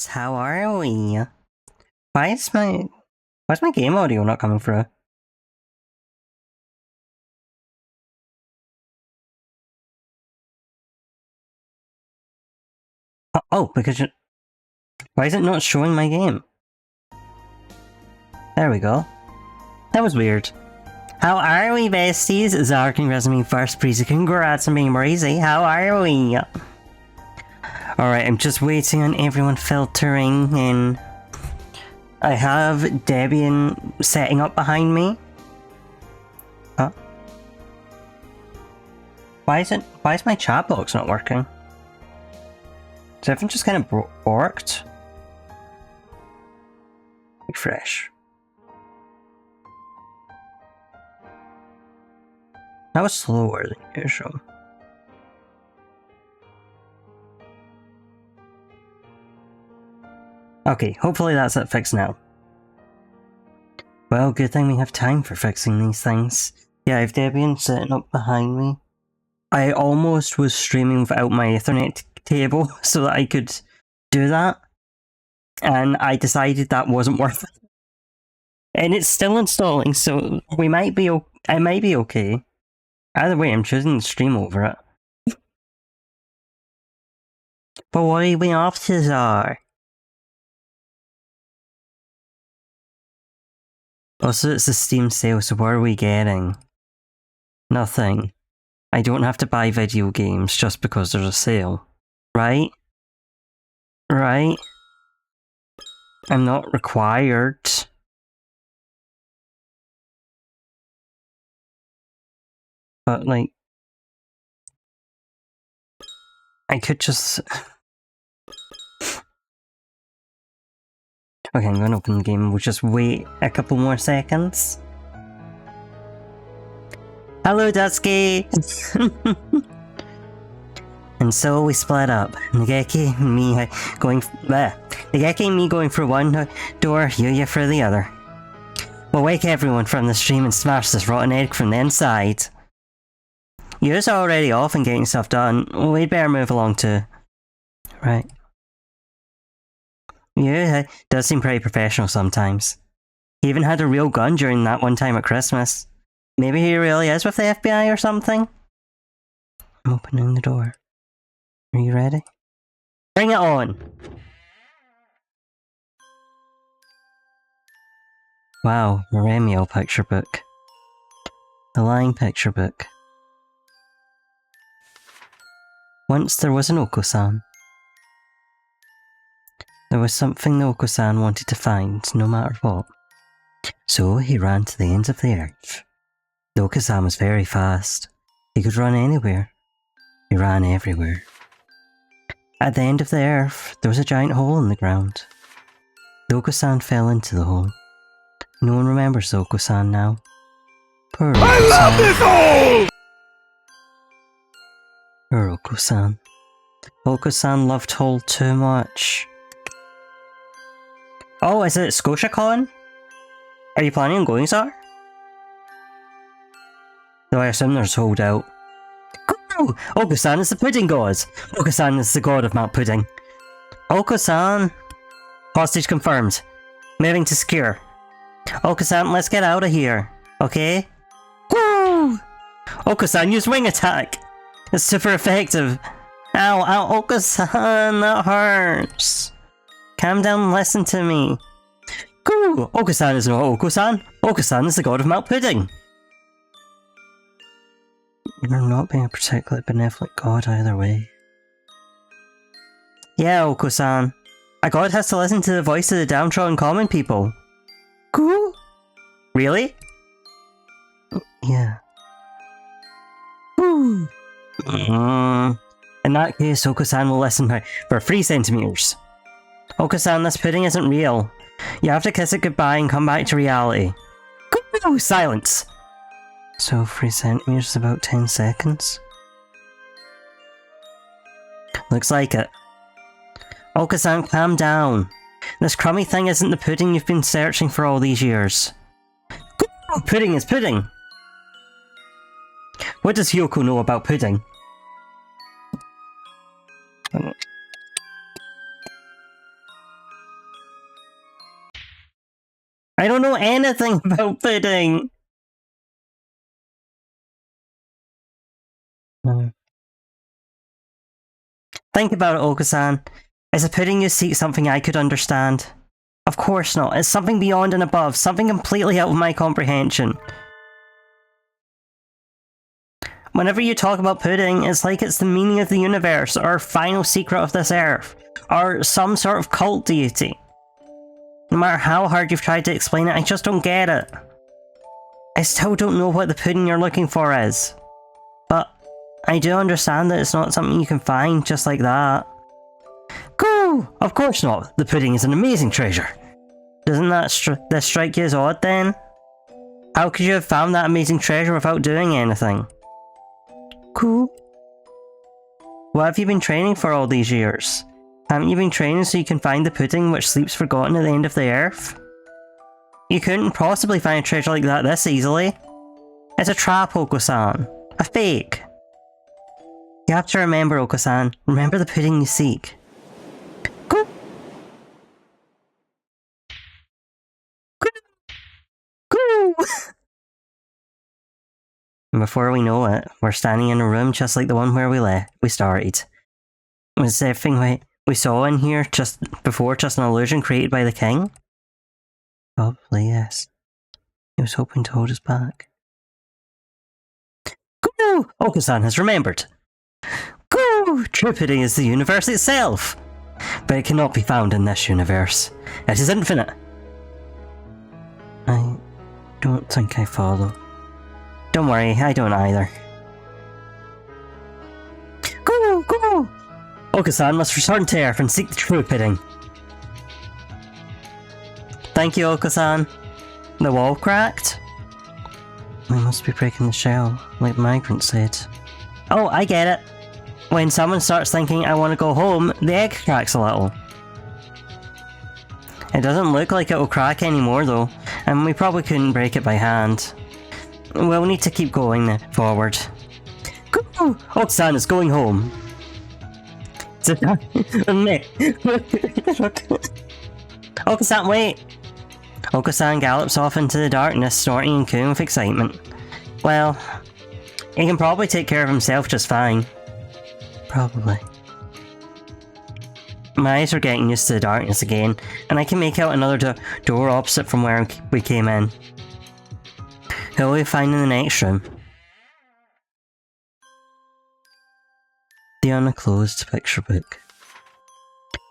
guys, how are we? Why's my game audio not coming through? Oh, because why is it not showing my game? There we go. That was weird. How are we, besties? Zarkin Resume first, please. Congrats on being more easy. How are we? Alright, I'm just waiting on everyone filtering in. I have Debian setting up behind me. Huh? Why is my chat box not working? Is everything just kind of borked? Refresh. That was slower than usual. Okay, hopefully that's it fixed now. Well, good thing we have time for fixing these things. Yeah, I have Debian sitting up behind me. I almost was streaming without my Ethernet cable so that I could do that. And I decided that wasn't worth it. And it's still installing, so I might be okay. Either way, I'm choosing to stream over it. But what are we off to, Czar? Also, it's a Steam sale, so what are we getting? Nothing. I don't have to buy video games just because there's a sale. Right? Right? I'm not required. But, like... I could just... Okay, I'm gonna open the game. We'll just wait a couple more seconds. Hello, Dusky! And so we split up. Nageki and me going for one door, Yuya for the other. We'll wake everyone from the stream and smash this rotten egg from the inside. You're already off and getting stuff done. We'd better move along too. Right. Yeah, does seem pretty professional sometimes. He even had a real gun during that one time at Christmas. Maybe he really is with the FBI or something? I'm opening the door. Are you ready? Bring it on! Wow, Maremio picture book. The Lying picture book. Once there was an Oko-san. There was something the Oko-san wanted to find, no matter what. So he ran to the ends of the earth. The Oko-san was very fast. He could run anywhere. He ran everywhere. At the end of the earth, there was a giant hole in the ground. The Oko-san fell into the hole. No one remembers the Oko-san now. Poor Oko-san. I love this hole! Poor Oko-san. Oko-san loved hole too much. Oh, is it ScotiaCon? Are you planning on going, sir? Though I assume there's holdout. Go! Oko-san is the pudding god! Oko-san is the god of Mount Pudding. Oko-san! Hostage confirmed. Moving to secure. Oko-san, let's get out of here. Okay? Woo! Oko-san, use wing attack! It's super effective. Ow, ow, Oko-san, that hurts. Calm down and listen to me. Goo! Oko-san is not Oko-san. Oko-san is the god of Mount Pudding. You're not being a particularly benevolent god either way. Yeah, Oko-san. A god has to listen to the voice of the downtrodden common people. Goo? Really? Yeah. Goo! In that case, Oko-san will listen for 3 centimeters. Oko-san, this pudding isn't real. You have to kiss it goodbye and come back to reality. Go! Silence! So 3 centimeters is about 10 seconds? Looks like it. Oko-san, calm down. This crummy thing isn't the pudding you've been searching for all these years. Go! Pudding is pudding! What does Hyoko know about pudding? I don't know anything about pudding! Think about it, Oka-san. Is the pudding you seek something I could understand? Of course not. It's something beyond and above, something completely out of my comprehension. Whenever you talk about pudding, it's like it's the meaning of the universe, or final secret of this earth, or some sort of cult deity. No matter how hard you've tried to explain it, I just don't get it. I still don't know what the pudding you're looking for is. But I do understand that it's not something you can find just like that. Go! Of course not. The pudding is an amazing treasure. Doesn't that strike you as odd then? How could you have found that amazing treasure without doing anything? Cool. What have you been training for all these years? Haven't you been training so you can find the pudding which sleeps forgotten at the end of the earth? You couldn't possibly find a treasure like that this easily. It's a trap, Oko-san. A fake. You have to remember, Oko-san. Remember the pudding you seek. Go! Go! Go! And before we know it, we're standing in a room just like the one where we started. Was everything we saw in here just an illusion created by the king? Probably, yes. He was hoping to hold us back. Go! Oka-san has remembered. Go! True pudding is the universe itself. But it cannot be found in this universe. It is infinite. I don't think I follow. Don't worry, I don't either. Go! Go! Oka-san must return to Earth and seek the true pudding. Thank you, Oka-san. The wall cracked? We must be breaking the shell, like the migrant said. Oh, I get it. When someone starts thinking, I want to go home, the egg cracks a little. It doesn't look like it will crack anymore though, and we probably couldn't break it by hand. We'll need to keep going forward. Go! Oka-san is going home. Oka-san, wait! Oka-san gallops off into the darkness, snorting and cooing with excitement. Well, he can probably take care of himself just fine. Probably. My eyes are getting used to the darkness again, and I can make out another door opposite from where we came in. Who will we find in the next room? The unclosed picture book.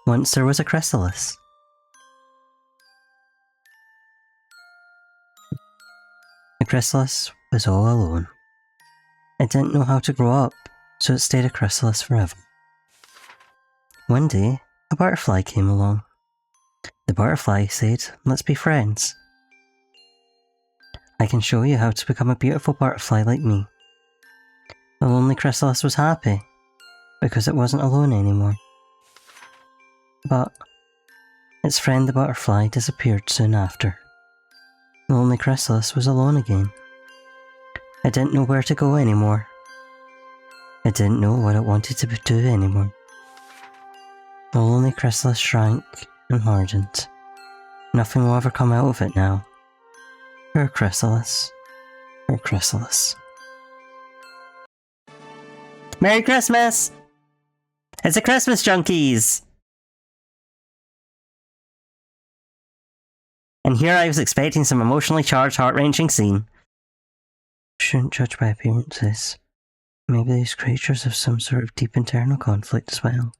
Once there was a chrysalis. The chrysalis was all alone. It didn't know how to grow up, so it stayed a chrysalis forever. One day, a butterfly came along. The butterfly said, "Let's be friends. I can show you how to become a beautiful butterfly like me." The lonely chrysalis was happy, because it wasn't alone anymore. But its friend the butterfly disappeared soon after. The lonely chrysalis was alone again. It didn't know where to go anymore. It didn't know what it wanted to do anymore. The lonely chrysalis shrank and hardened. Nothing will ever come out of it now. Poor chrysalis. Poor chrysalis. Merry Christmas! It's the Christmas Junkies! And here I was expecting some emotionally charged, heart-wrenching scene. Shouldn't judge by appearances. Maybe these creatures have some sort of deep internal conflict as well.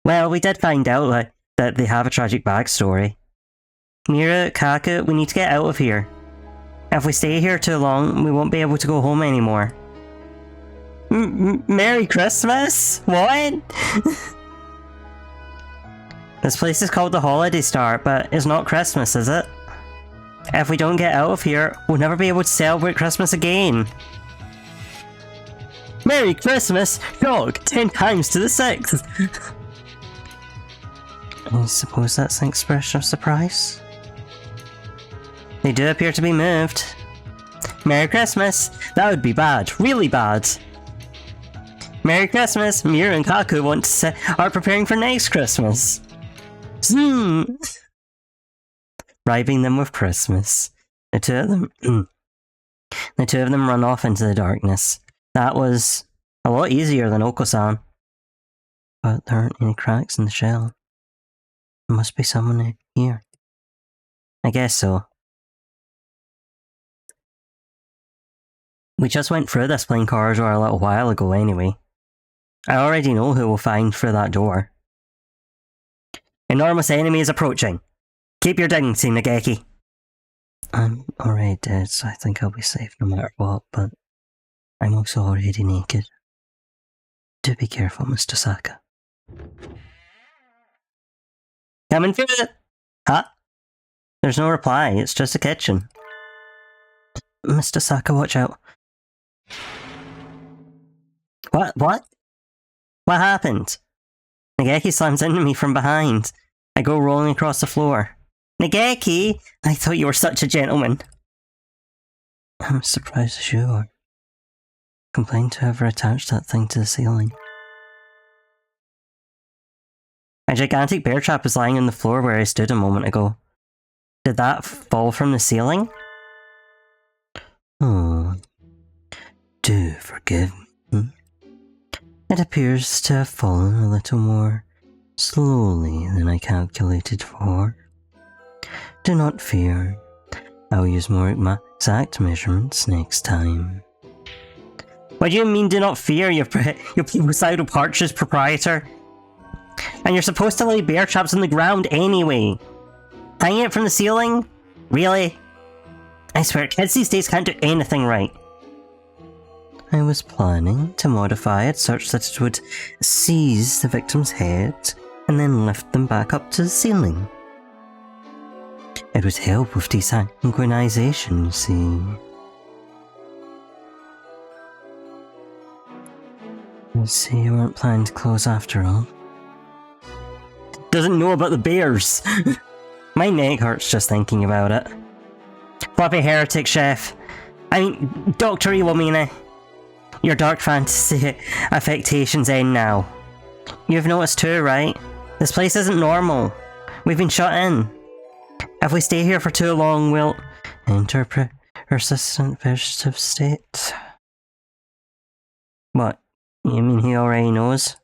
Well, we did find out that they have a tragic backstory. Mira, Kaku, we need to get out of here. If we stay here too long, we won't be able to go home anymore. Merry Christmas? What? This place is called the Holiday Star, but it's not Christmas, is it? If we don't get out of here, we'll never be able to celebrate Christmas again. Merry Christmas! Dog, 10 times to the 6th! I suppose that's an expression of surprise? They do appear to be moved. Merry Christmas! That would be bad, really bad. Merry Christmas! Mira and Kaku are preparing for next Christmas. bribing them with Christmas. The two of them run off into the darkness. That was a lot easier than Oko-san. But there aren't any cracks in the shell. There must be someone here. I guess so. We just went through this plane corridor a little while ago anyway. I already know who we'll find through that door. Enormous enemy is approaching. Keep your dignity, Nageki. I'm already dead, so I think I'll be safe no matter what, but I'm also already naked. Do be careful, Mr. Saka. Coming through it! Huh? There's no reply, it's just a kitchen. Mr. Saka, watch out. What? What happened? Nageki slams into me from behind. I go rolling across the floor. Nageki! I thought you were such a gentleman. I'm as surprised as you are. Complained to whoever attached that thing to the ceiling. A gigantic bear trap was lying on the floor where I stood a moment ago. Did that fall from the ceiling? Oh. Do forgive me. It appears to have fallen a little more slowly than I calculated for. Do not fear. I'll use more exact measurements next time. What do you mean, do not fear, you're suicidal Parcher's proprietor? And you're supposed to lay bear traps on the ground anyway. Hanging it from the ceiling? Really? I swear, kids these days can't do anything right. I was planning to modify it such that it would seize the victim's head and then lift them back up to the ceiling. It would help with desynchronization, you see. I see you weren't planning to close after all. Doesn't know about the bears! My neck hurts just thinking about it. Floppy heretic, chef. I mean, Dr. Iwamine. Your dark fantasy affectations end now. You've noticed too, right? This place isn't normal. We've been shut in. If we stay here for too long, we'll enter persistent vegetative state. What? You mean he already knows?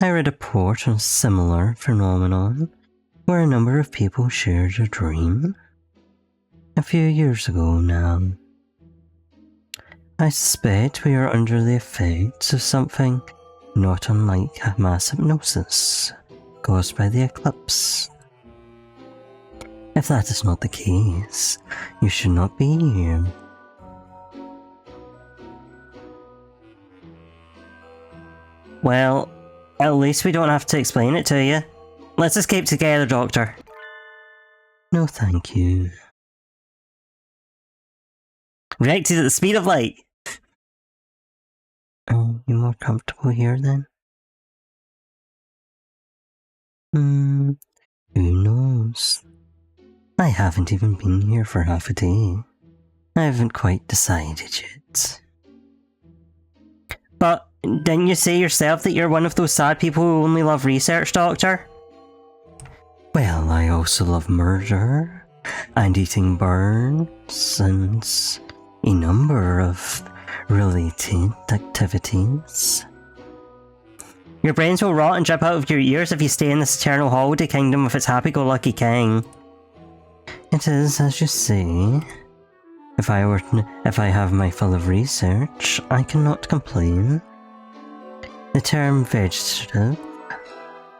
I read a report on a similar phenomenon where a number of people shared a dream. A few years ago now. I suspect we are under the effects of something not unlike mass hypnosis caused by the eclipse. If that is not the case, you should not be here. Well, at least we don't have to explain it to you. Let's escape together, Doctor. No, thank you. Reacted at the speed of light. Are you more comfortable here then? Who knows? I haven't even been here for half a day. I haven't quite decided yet. But didn't you say yourself that you're one of those sad people who only love research, Doctor? Well, I also love murder, and eating birds, and a number of related activities. Your brains will rot and drip out of your ears if you stay in this eternal holiday kingdom with its happy-go-lucky king. It is, as you say. If I have my fill of research, I cannot complain. The term vegetative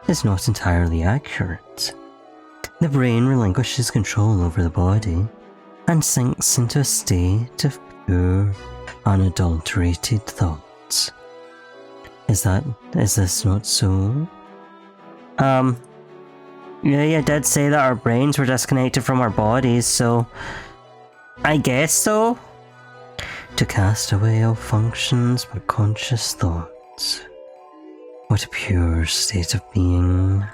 is not entirely accurate. The brain relinquishes control over the body and sinks into a state of pure, unadulterated thought. Is this not so? Yeah, you did say that our brains were disconnected from our bodies, so I guess so? To cast away all functions but conscious thoughts. What a pure state of being.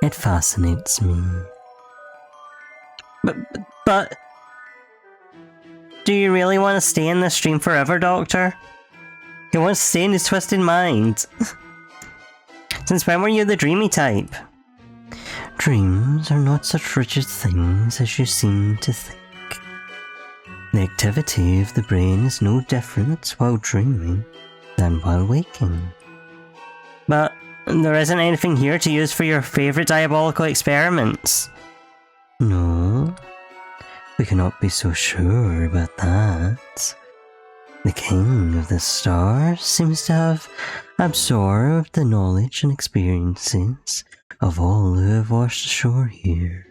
It fascinates me. But do you really want to stay in this dream forever, Doctor? You want to stay in his twisted mind? Since when were you the dreamy type? Dreams are not such rigid things as you seem to think. The activity of the brain is no different while dreaming than while waking. But there isn't anything here to use for your favourite diabolical experiments. No, we cannot be so sure about that. The King of the Stars seems to have absorbed the knowledge and experiences of all who have washed ashore here,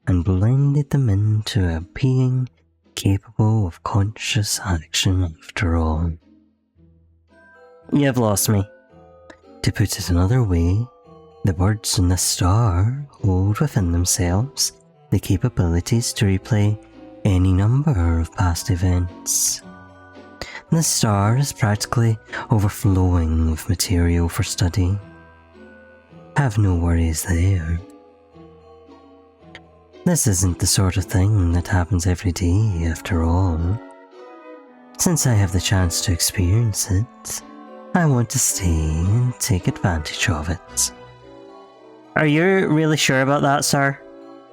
and blended them into a being capable of conscious action after all. You've lost me. To put it another way, the birds in the star hold within themselves the capabilities to replay any number of past events. The star is practically overflowing with material for study. Have no worries there. This isn't the sort of thing that happens every day, after all. Since I have the chance to experience it, I want to stay and take advantage of it. Are you really sure about that, sir?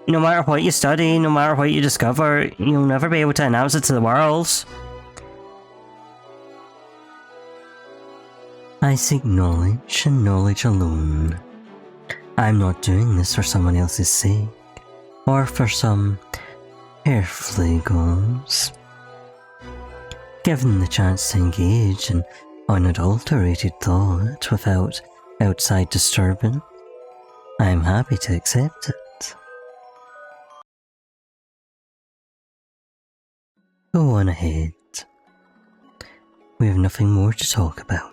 No matter what you study, no matter what you discover, you'll never be able to announce it to the world. I seek knowledge and knowledge alone. I'm not doing this for someone else's sake, or for some earthly goals. Given the chance to engage in unadulterated thought without outside disturbance, I'm happy to accept it. Go on ahead. We have nothing more to talk about.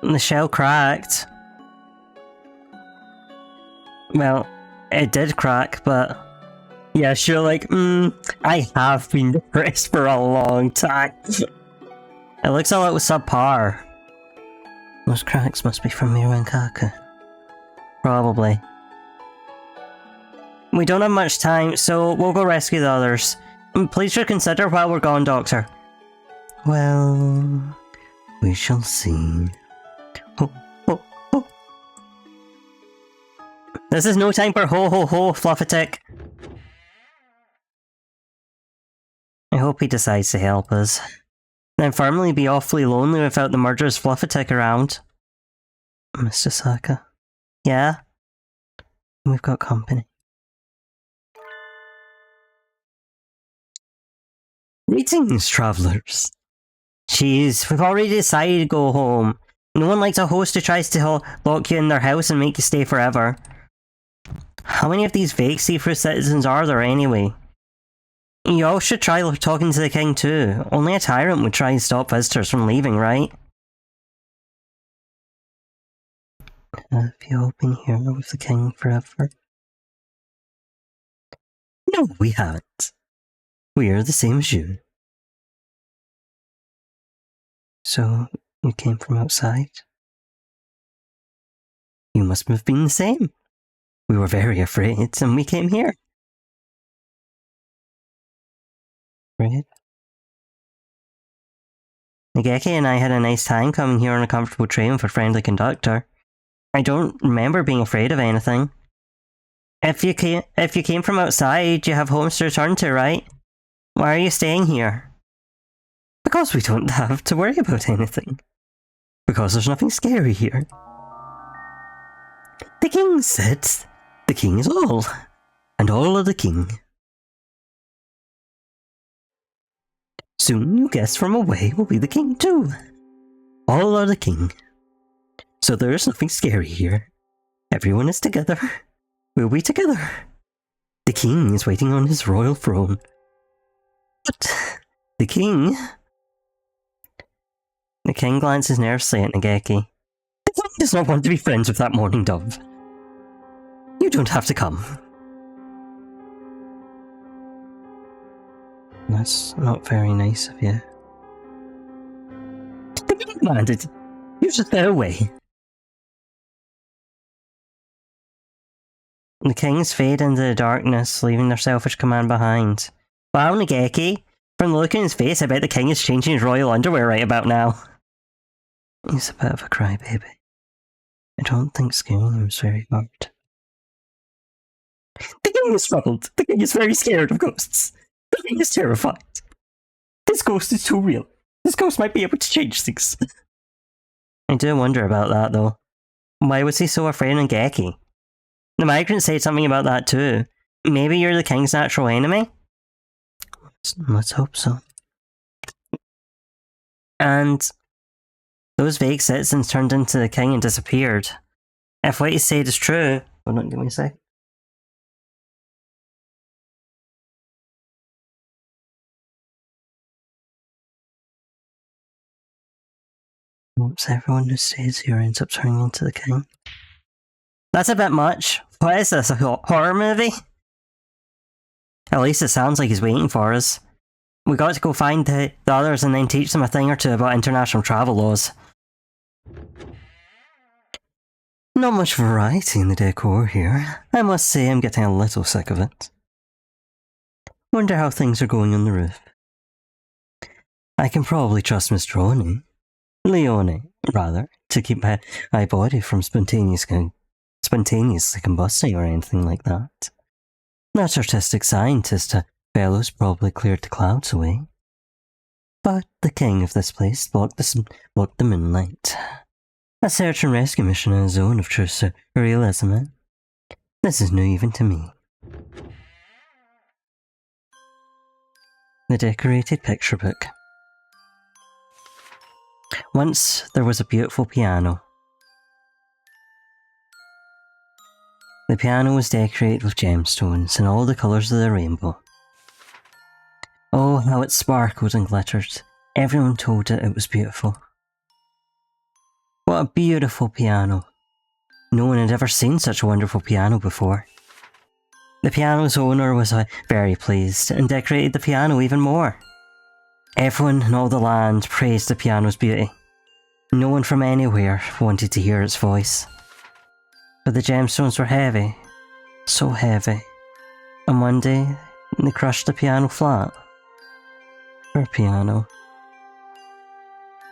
The shell cracked. Well, it did crack, but yeah, sure, like, I have been depressed for a long time. It looks a little subpar. Those cracks must be from Mirankaka. Probably. We don't have much time, so we'll go rescue the others. Please reconsider while we're gone, Doctor. Well, we shall see. Ho, ho, ho. This is no time for ho ho ho, Fluffatick. I hope he decides to help us. I'd firmly be awfully lonely without the murderous Fluffatick around. Mr. Saka. Yeah? We've got company. Greetings, travellers. Jeez, we've already decided to go home. No one likes a host who tries to lock you in their house and make you stay forever. How many of these fake see-through citizens are there anyway? You all should try talking to the king too. Only a tyrant would try and stop visitors from leaving, right? Have you all been here with the king forever? No, we haven't. We are the same as you. So, you came from outside? You must have been the same. We were very afraid, and we came here. Afraid? Nageki and I had a nice time coming here on a comfortable train with a friendly conductor. I don't remember being afraid of anything. If you came from outside, you have homes to return to, right? Why are you staying here? Because we don't have to worry about anything. Because there's nothing scary here. The king said, the king is all, and all are the king. Soon new guests from away will be the king too. All are the king. So there is nothing scary here. Everyone is together. We'll be together. The king is waiting on his royal throne. But the king... The king glances nervously at Nageki. The king does not want to be friends with that mourning dove. You don't have to come. That's not very nice of you. The king commanded. You should stay away. The kings fade into the darkness, leaving their selfish command behind. Wow, Nageki. From the look in his face, I bet the king is changing his royal underwear right about now. He's a bit of a crybaby. I don't think scaring him is very hard. The king is troubled. The king is very scared of ghosts. The king is terrified. This ghost is too real. This ghost might be able to change things. I do wonder about that, though. Why was he so afraid of Geki? The migrant said something about that too. Maybe you're the king's natural enemy? Let's hope so. And those vague citizens turned into the king and disappeared. If what he said is true... Hold on, give me a sec. Oops, everyone who stays here ends up turning into the king. That's a bit much. What is this, a horror movie? At least it sounds like he's waiting for us. We got to go find the others and then teach them a thing or two about international travel laws. Not much variety in the decor here. I must say I'm getting a little sick of it. Wonder how things are going on the roof. I can probably trust Miss Leone, rather, to keep my body from spontaneously combusting or anything like that. That artistic scientist fellows probably cleared the clouds away. But the king of this place blocked the moonlight. A search and rescue mission in a zone of true surrealism. This is new even to me. The decorated picture book. Once there was a beautiful piano. The piano was decorated with gemstones in all the colours of the rainbow. Oh, how it sparkled and glittered. Everyone told it was beautiful. What a beautiful piano. No one had ever seen such a wonderful piano before. The piano's owner was very pleased and decorated the piano even more. Everyone in all the land praised the piano's beauty. No one from anywhere wanted to hear its voice. But the gemstones were heavy, so heavy, and one day they crushed the piano flat. Poor piano.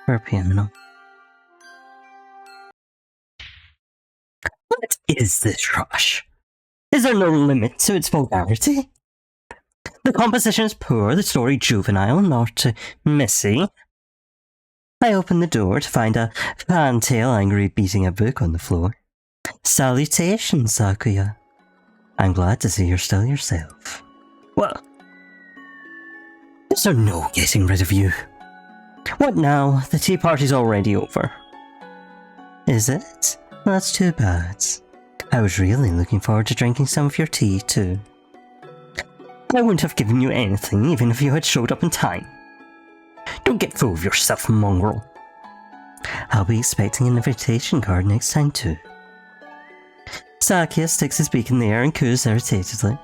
Poor piano. What is this rush? Is there no limit to its vulgarity? The composition is poor, the story juvenile, not messy. I opened the door to find a fantail angrily beating a book on the floor. Salutations, Sakuya. I'm glad to see you're still yourself. Well, is there no getting rid of you? What now? The tea party's already over. Is it? That's too bad. I was really looking forward to drinking some of your tea too. I wouldn't have given you anything even if you had showed up in time. Don't get full of yourself, mongrel. I'll be expecting an invitation card next time too. Sakuya sticks his beak in the air and coos irritatedly.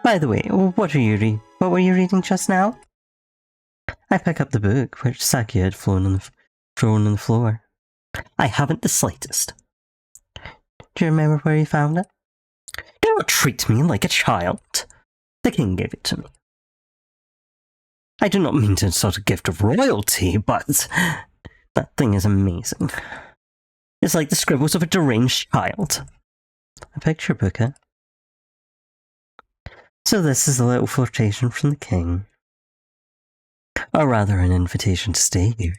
By the way, what were you reading just now? I pick up the book, which Sakuya had thrown on the floor. I haven't the slightest. Do you remember where you found it? Do not treat me like a child. The king gave it to me. I do not mean to insult a gift of royalty, but that thing is amazing. It's like the scribbles of a deranged child. A picture book, eh? So this is a little flirtation from the king. Or rather, an invitation to stay here.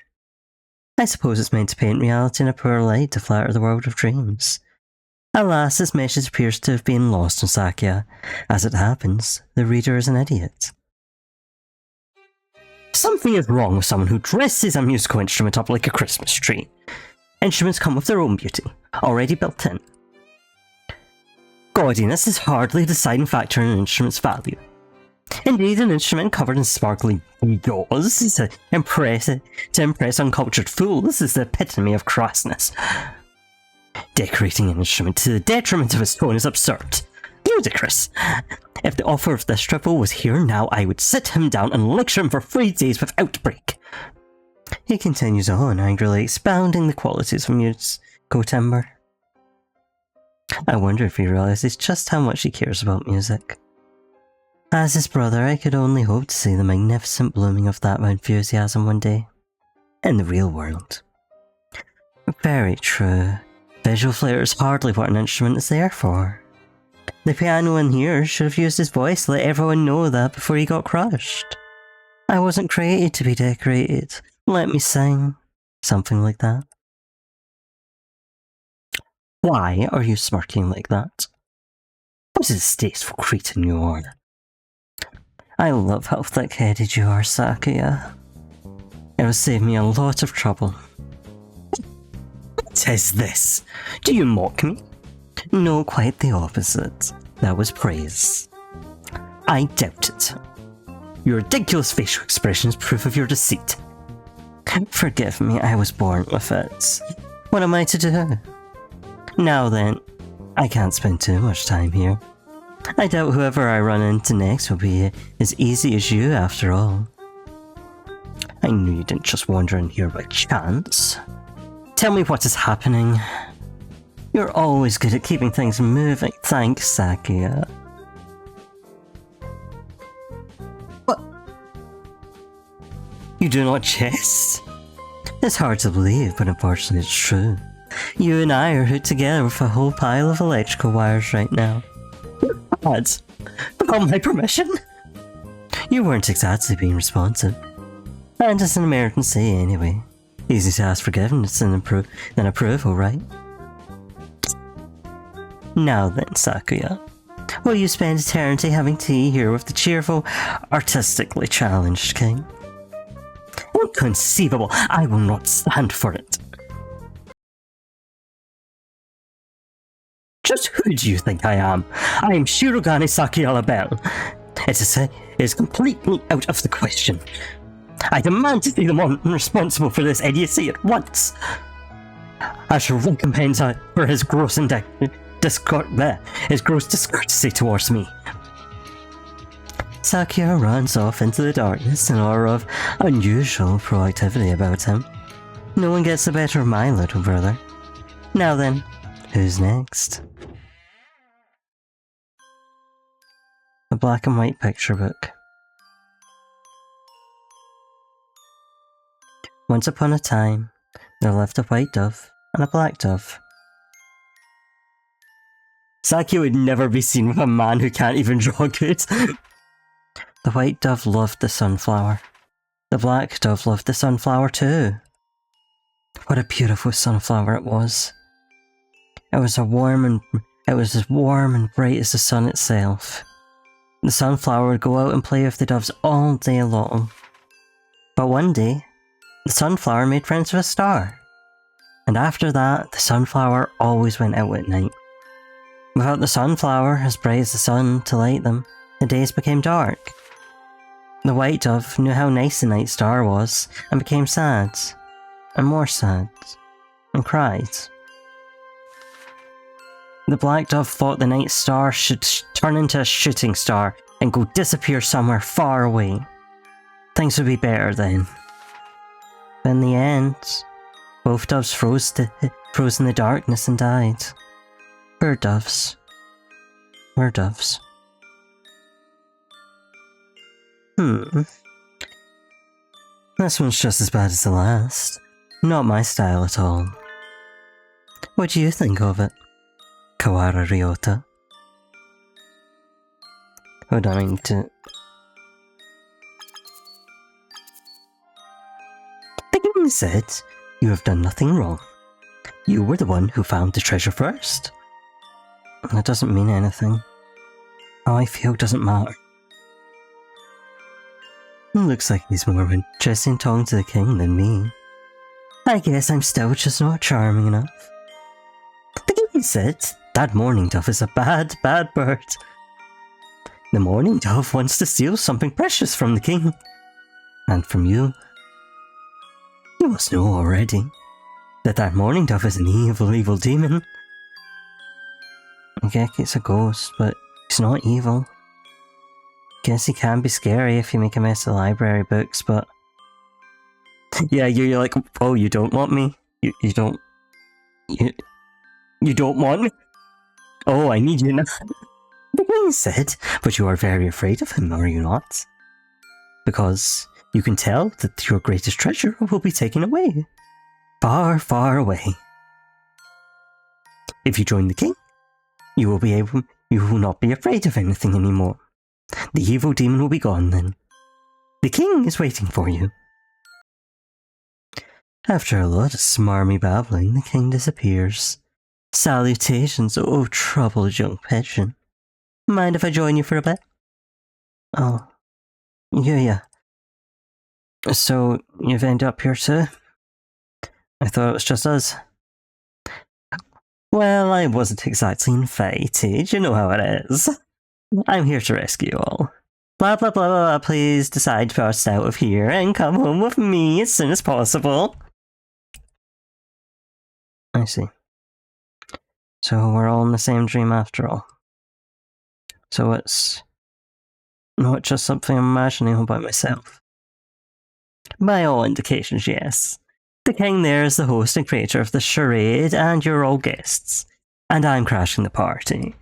I suppose it's meant to paint reality in a poor light to flatter the world of dreams. Alas, this message appears to have been lost on Sakuya. As it happens, the reader is an idiot. Something is wrong with someone who dresses a musical instrument up like a Christmas tree. Instruments come with their own beauty, already built in. Gaudiness is hardly a deciding factor in an instrument's value. Indeed, an instrument covered in sparkling gauze to impress uncultured fools is the epitome of crassness. Decorating an instrument to the detriment of its tone is absurd. Ludicrous. If the author of this triple was here now, I would sit him down and lecture him for 3 days without break. He continues on, angrily expounding the qualities of musical timbre. I wonder if he realises just how much he cares about music. As his brother, I could only hope to see the magnificent blooming of that enthusiasm one day. In the real world. Very true. Visual flair is hardly what an instrument is there for. The piano in here should have used his voice to let everyone know that before he got crushed. I wasn't created to be decorated. Let me sing. Something like that. Why are you smirking like that? What a distasteful cretin you are. I love how thick-headed you are, Sakuya. It will save me a lot of trouble. What is this? Do you mock me? No, quite the opposite. That was praise. I doubt it. Your ridiculous facial expression is proof of your deceit. Forgive me, I was born with it. What am I to do? Now then, I can't spend too much time here. I doubt whoever I run into next will be as easy as you after all. I knew you didn't just wander in here by chance. Tell me what is happening. You're always good at keeping things moving. Thanks, Sakuya. What? You do not jest? It's hard to believe, but unfortunately it's true. You and I are hooked together with a whole pile of electrical wires right now. What? Without my permission? You weren't exactly being responsive. And it's an emergency anyway. Easy to ask forgiveness than approval, right? Now then, Sakuya. Will you spend eternity having tea here with the cheerful, artistically challenged king? Inconceivable! I will not stand for it. Just who do you think I am? I am Shirogane Sakuya LaBelle. It is completely out of the question. I demand to see the one responsible for this idiocy at once. I shall recompense him for his gross discourtesy towards me. Sakuya runs off into the darkness, an aura of unusual proactivity about him. No one gets the better of my little brother. Now then, who's next? A black and white picture book. Once upon a time, there lived a white dove and a black dove. Sakuya would never be seen with a man who can't even draw good. The white dove loved the sunflower. The black dove loved the sunflower too. What a beautiful sunflower it was. It was as warm and bright as the sun itself. The sunflower would go out and play with the doves all day long. But one day, the sunflower made friends with a star. And after that, the sunflower always went out at night. Without the sunflower, as bright as the sun to light them, the days became dark. The white dove knew how nice the night star was, and became sad, and more sad, and cried. The black dove thought the night star should turn into a shooting star and go disappear somewhere far away. Things would be better then. But in the end, both doves froze in the darkness and died. Poor doves. Poor doves. This one's just as bad as the last. Not my style at all. What do you think of it, Kawara Ryota? Hold on, I need to... The king said, you have done nothing wrong. You were the one who found the treasure first. That doesn't mean anything. How I feel doesn't matter. Looks like he's more interested in talking to the king than me. I guess I'm still just not charming enough. The king said, that mourning dove is a bad, bad bird. The mourning dove wants to steal something precious from the king. And from you. You must know already that mourning dove is an evil, evil demon. I guess it's a ghost, but it's not evil. Guess he can be scary if you make a mess of library books, but... Yeah, you're like, oh, you don't want me? You don't want me? Oh, I need you now. The king said, but you are very afraid of him, are you not? Because you can tell that your greatest treasure will be taken away. Far, far away. If you join the king, you will not be afraid of anything anymore. The evil demon will be gone then. The king is waiting for you. After a lot of smarmy babbling, the king disappears. Salutations, oh troubled young pigeon. Mind if I join you for a bit? Oh, yeah. So, you've ended up here too? I thought it was just us. Well, I wasn't exactly invited, you know how it is. I'm here to rescue you all. Blah blah blah blah blah, please decide to bust out of here and come home with me as soon as possible. I see. So we're all in the same dream after all. So it's not just something I'm imagining all by myself. By all indications, yes. The king there is the host and creator of the charade, and you're all guests. And I'm crashing the party.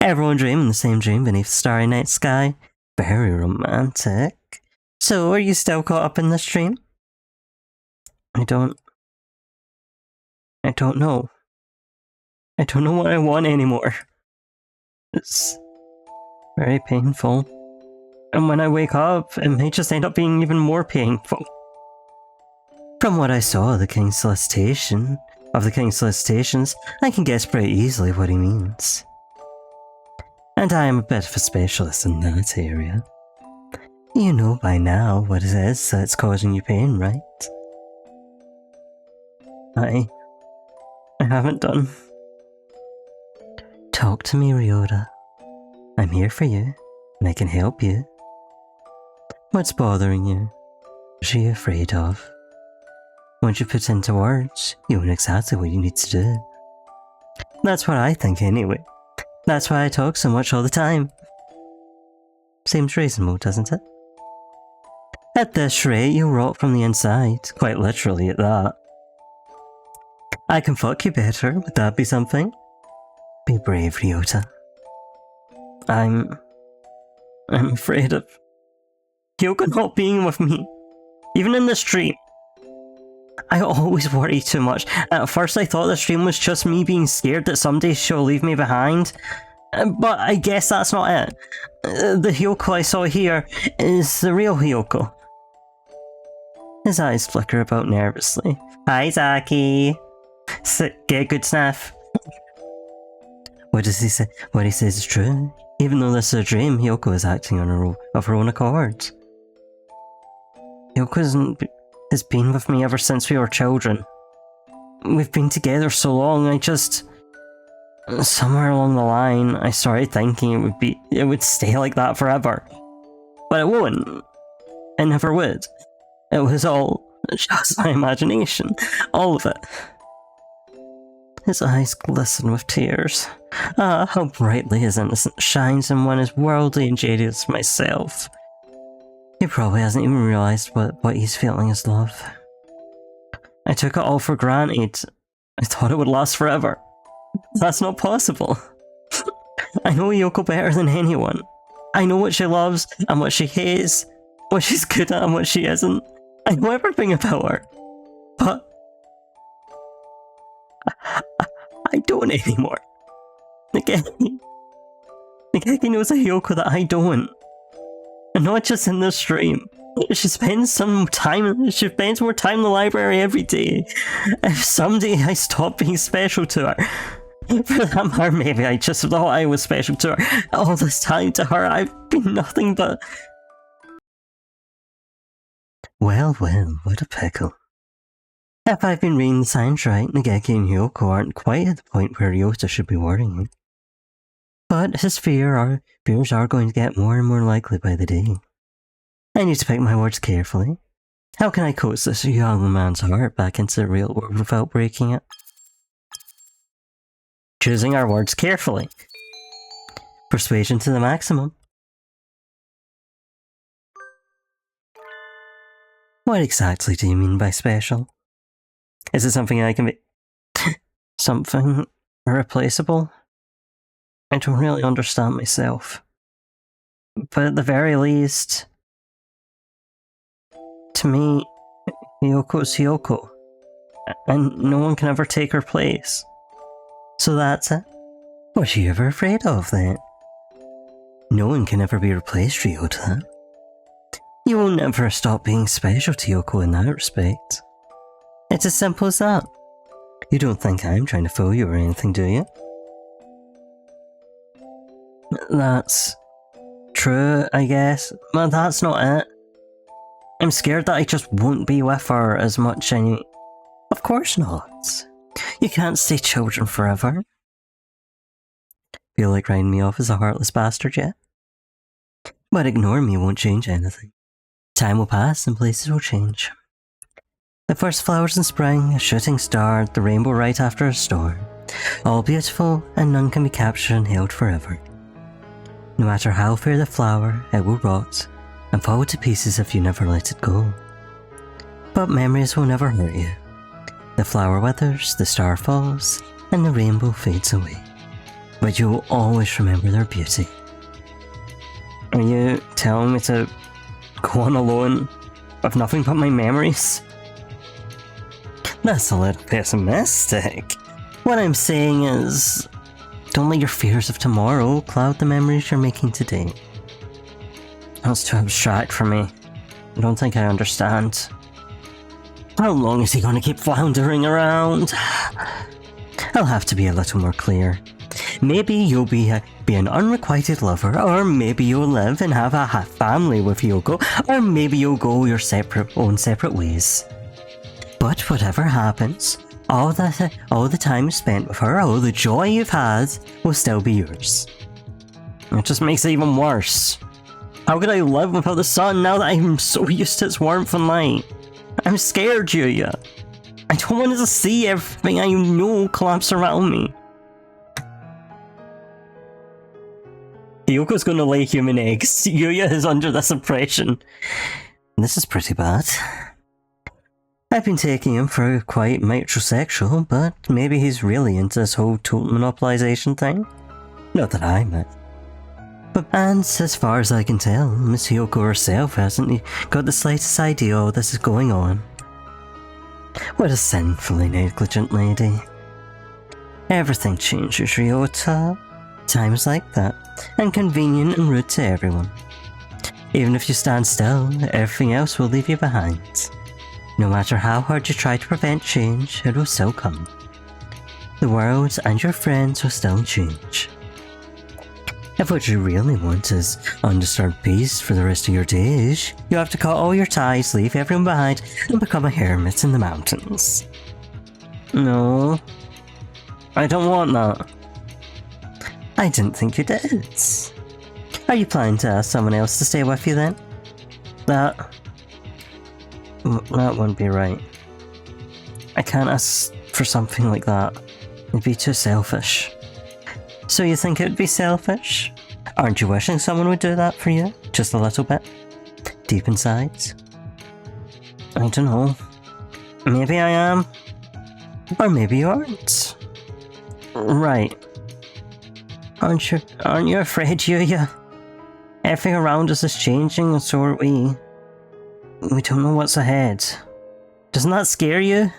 Everyone dreaming the same dream beneath the starry night sky. Very romantic. So, are you still caught up in this dream? I don't know. I don't know what I want anymore. It's very painful. And when I wake up, it may just end up being even more painful. From what I saw of the King's Solicitation, I can guess pretty easily what he means. And I am a bit of a specialist in that area. You know by now what it is that's causing you pain, right? I haven't done. Talk to me, Ryota. I'm here for you, and I can help you. What's bothering you? What are you afraid of? Once you put into words, you know exactly what you need to do. That's what I think anyway. That's why I talk so much all the time. Seems reasonable, doesn't it? At this rate, you'll rot from the inside, quite literally at that. I can fuck you better, would that be something? Be brave, Ryota. I'm afraid of Hyoko not being with me, even in this dream. I always worry too much. At first I thought this dream was just me being scared that someday she'll leave me behind. But I guess that's not it. The Hyoko I saw here is the real Hyoko. His eyes flicker about nervously. Hi, Zaki. Get a good sniff. What does he say? What he says is true. Even though this is a dream, Hyoko is acting of her own accord. Hyoko has been with me ever since we were children. We've been together so long, somewhere along the line, I started thinking it would stay like that forever. But it won't. It never would. It was all just my imagination. All of it. His eyes glisten with tears. Ah, how brightly his innocence shines in one as worldly and jaded as myself. He probably hasn't even realised what he's feeling is love. I took it all for granted. I thought it would last forever. That's not possible. I know Yoko better than anyone. I know what she loves and what she hates, what she's good at and what she isn't. I know everything about her. But I don't anymore. Nageki knows a Hyoko that I don't. And not just in this stream. She spends more time in the library every day. If someday I stop being special to her, for that matter, maybe I just thought I was special to her. All this time to her, I've been nothing but... Well, what a pickle. If I've been reading the signs right, Nageki and Hyoko aren't quite at the point where Ryota should be worrying. But his fears are going to get more and more likely by the day. I need to pick my words carefully. How can I coax this young man's heart back into the real world without breaking it? Choosing our words carefully. Persuasion to the maximum. What exactly do you mean by special? Is it something I can be... something irreplaceable? I don't really understand myself. But at the very least, to me, Hyoko's Hyoko, and no one can ever take her place. So that's it? What are you ever afraid of then? No one can ever be replaced, Ryota. You will never stop being special to Yoko in that respect. It's as simple as that. You don't think I'm trying to fool you or anything, do you? That's true, I guess, but that's not it. I'm scared that I just won't be with her as much any... Of course not. You can't stay children forever. Feel like writing me off as a heartless bastard yet? But ignoring me won't change anything. Time will pass and places will change. The first flowers in spring, a shooting star, the rainbow right after a storm. All beautiful, and none can be captured and held forever. No matter how fair the flower, it will rot and fall to pieces if you never let it go. But memories will never hurt you. The flower withers, the star falls, and the rainbow fades away. But you will always remember their beauty. Are you telling me to go on alone with nothing but my memories? That's a little pessimistic. What I'm saying is, don't let your fears of tomorrow cloud the memories you're making today. That's too abstract for me. I don't think I understand. How long is he going to keep floundering around? I'll have to be a little more clear. Maybe you'll be an unrequited lover, or maybe you'll live and have a family with Yoko, or maybe you'll go your own separate ways. But whatever happens, all the time spent with her, all the joy you've had, will still be yours. It just makes it even worse. How could I live without the sun now that I'm so used to its warmth and light? I'm scared, Yuya. I don't want to see everything I know collapse around me. Yoko's gonna lay human eggs. Yuya is under this impression. This is pretty bad. I've been taking him for quite metrosexual, but maybe he's really into this whole total monopolization thing. Not that I'm it. And as far as I can tell, Miss Yoko herself hasn't got the slightest idea all this is going on. What a sinfully negligent lady. Everything changes, Ryota. Time is like that, and convenient and rude to everyone. Even if you stand still, everything else will leave you behind. No matter how hard you try to prevent change, it will still come. The world and your friends will still change. If what you really want is undisturbed peace for the rest of your days, you have to cut all your ties, leave everyone behind, and become a hermit in the mountains. No, I don't want that. I didn't think you did. Are you planning to ask someone else to stay with you then? That wouldn't be right. I can't ask for something like that. It'd be too selfish. So you think it would be selfish? Aren't you wishing someone would do that for you? Just a little bit? Deep inside? I don't know. Maybe I am. Or maybe you aren't. Right. Aren't you afraid, Yuya? Everything around us is changing and so are we. We don't know what's ahead. Doesn't that scare you?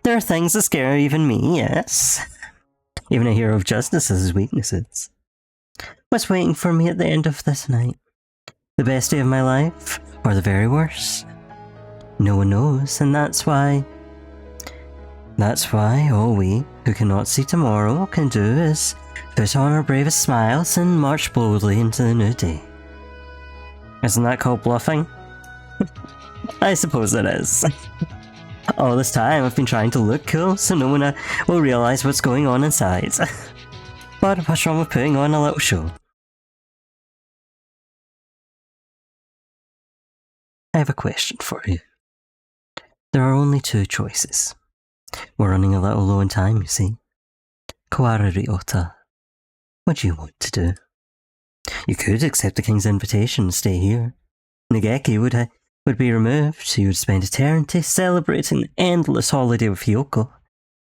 There are things that scare even me, yes. Even a hero of justice has his weaknesses. What's waiting for me at the end of this night? The best day of my life, or the very worst? No one knows, and that's why all we, who cannot see tomorrow, can do is put on our bravest smiles and march boldly into the new day. Isn't that called bluffing? I suppose it is. All this time I've been trying to look cool so no one will realise what's going on inside. But what's wrong with putting on a little show? I have a question for you. There are only two choices. We're running a little low on time, you see. Kawara Ryota, what do you want to do? You could accept the king's invitation and stay here. Nageki would be removed, you would spend eternity celebrating the endless holiday with Yoko,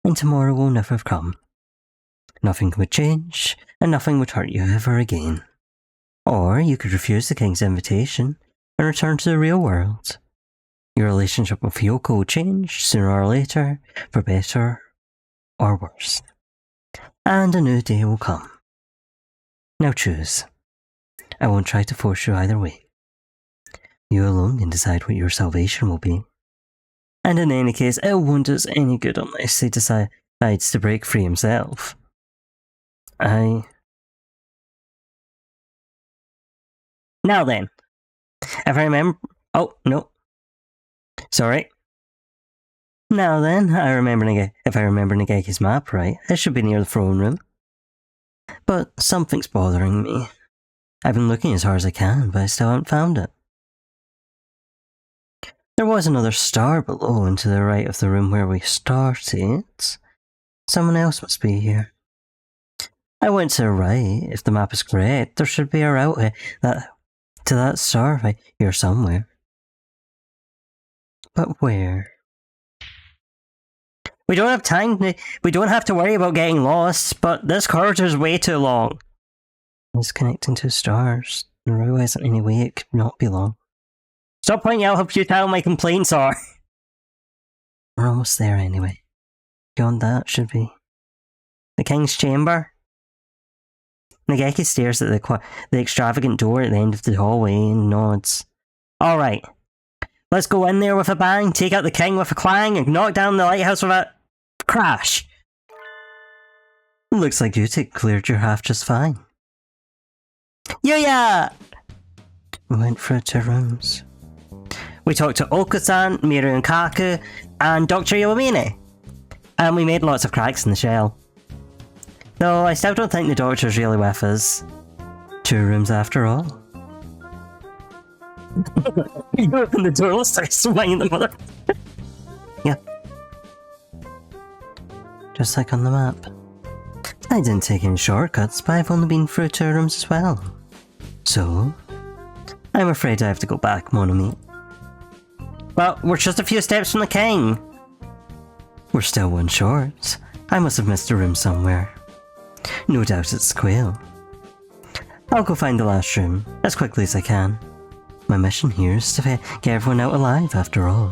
and tomorrow will never come. Nothing would change, and nothing would hurt you ever again. Or you could refuse the king's invitation and return to the real world. Your relationship with Yoko will change sooner or later, for better or worse. and a new day will come. Now choose. I won't try to force you either way. You alone can decide what your salvation will be. And in any case, it won't do us any good unless he decides to break free himself. Now then, if I remember... Oh, no. Sorry. Now then, if I remember Nageki's map right, it should be near the throne room. But something's bothering me. I've been looking as hard as I can, but I still haven't found it. There was another star below and to the right of the room where we started. Someone else must be here. I went to the right. If the map is correct, there should be a route to that star right here somewhere. But where? We don't have time. We don't have to worry about getting lost, but this corridor is way too long. It's connecting to stars. There really isn't any way it could not be long. Stop pointing out how futile my complaints are. We're almost there anyway. Beyond that should be the King's Chamber. Nageki stares at the extravagant door at the end of the hallway and nods. Alright. Let's go in there with a bang, take out the king with a clang, and knock down the lighthouse with a crash. Looks like you cleared your half just fine. Yeah! We went through 2 rooms. We talked to Oko-san, Miru and Kaku, and Dr. Iwamine. And we made lots of cracks in the shell. Though I still don't think the doctor's really with us. 2 rooms after all. You open the door, let's start swinging the mother. Yeah. Just like on the map. I didn't take any shortcuts, but I've only been through 2 rooms as well. So, I'm afraid I have to go back, Monomi. But we're just a few steps from the king. We're still 1 short. I must have missed a room somewhere. No doubt it's Quail. I'll go find the last room, as quickly as I can. My mission here is to get everyone out alive, after all.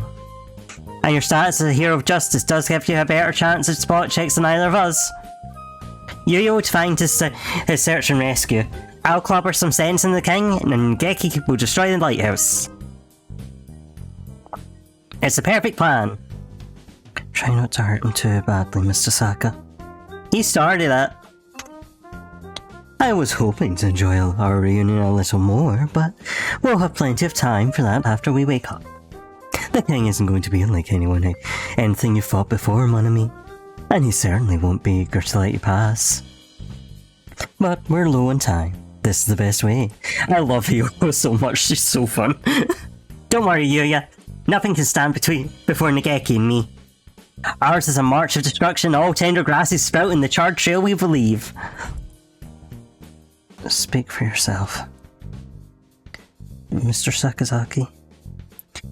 And your status as a hero of justice does give you a better chance of spot checks than either of us. Yuya will find his search and rescue. I'll clobber some sense in the king, and Geki will destroy the lighthouse. It's a perfect plan. Try not to hurt him too badly, Mr. Saka. He started it. I was hoping to enjoy our reunion a little more, but we'll have plenty of time for that after we wake up. The king isn't going to be like anything you fought before, Monami, and he certainly won't be eager to let you pass. But we're low on time. This is the best way. I love Hiyoko so much, she's so fun. Don't worry, Yuya. Nothing can stand before Nageki and me. Ours is a march of destruction, all tender grasses sprout in the charred trail we believe. Speak for yourself. Mr. Sakazaki.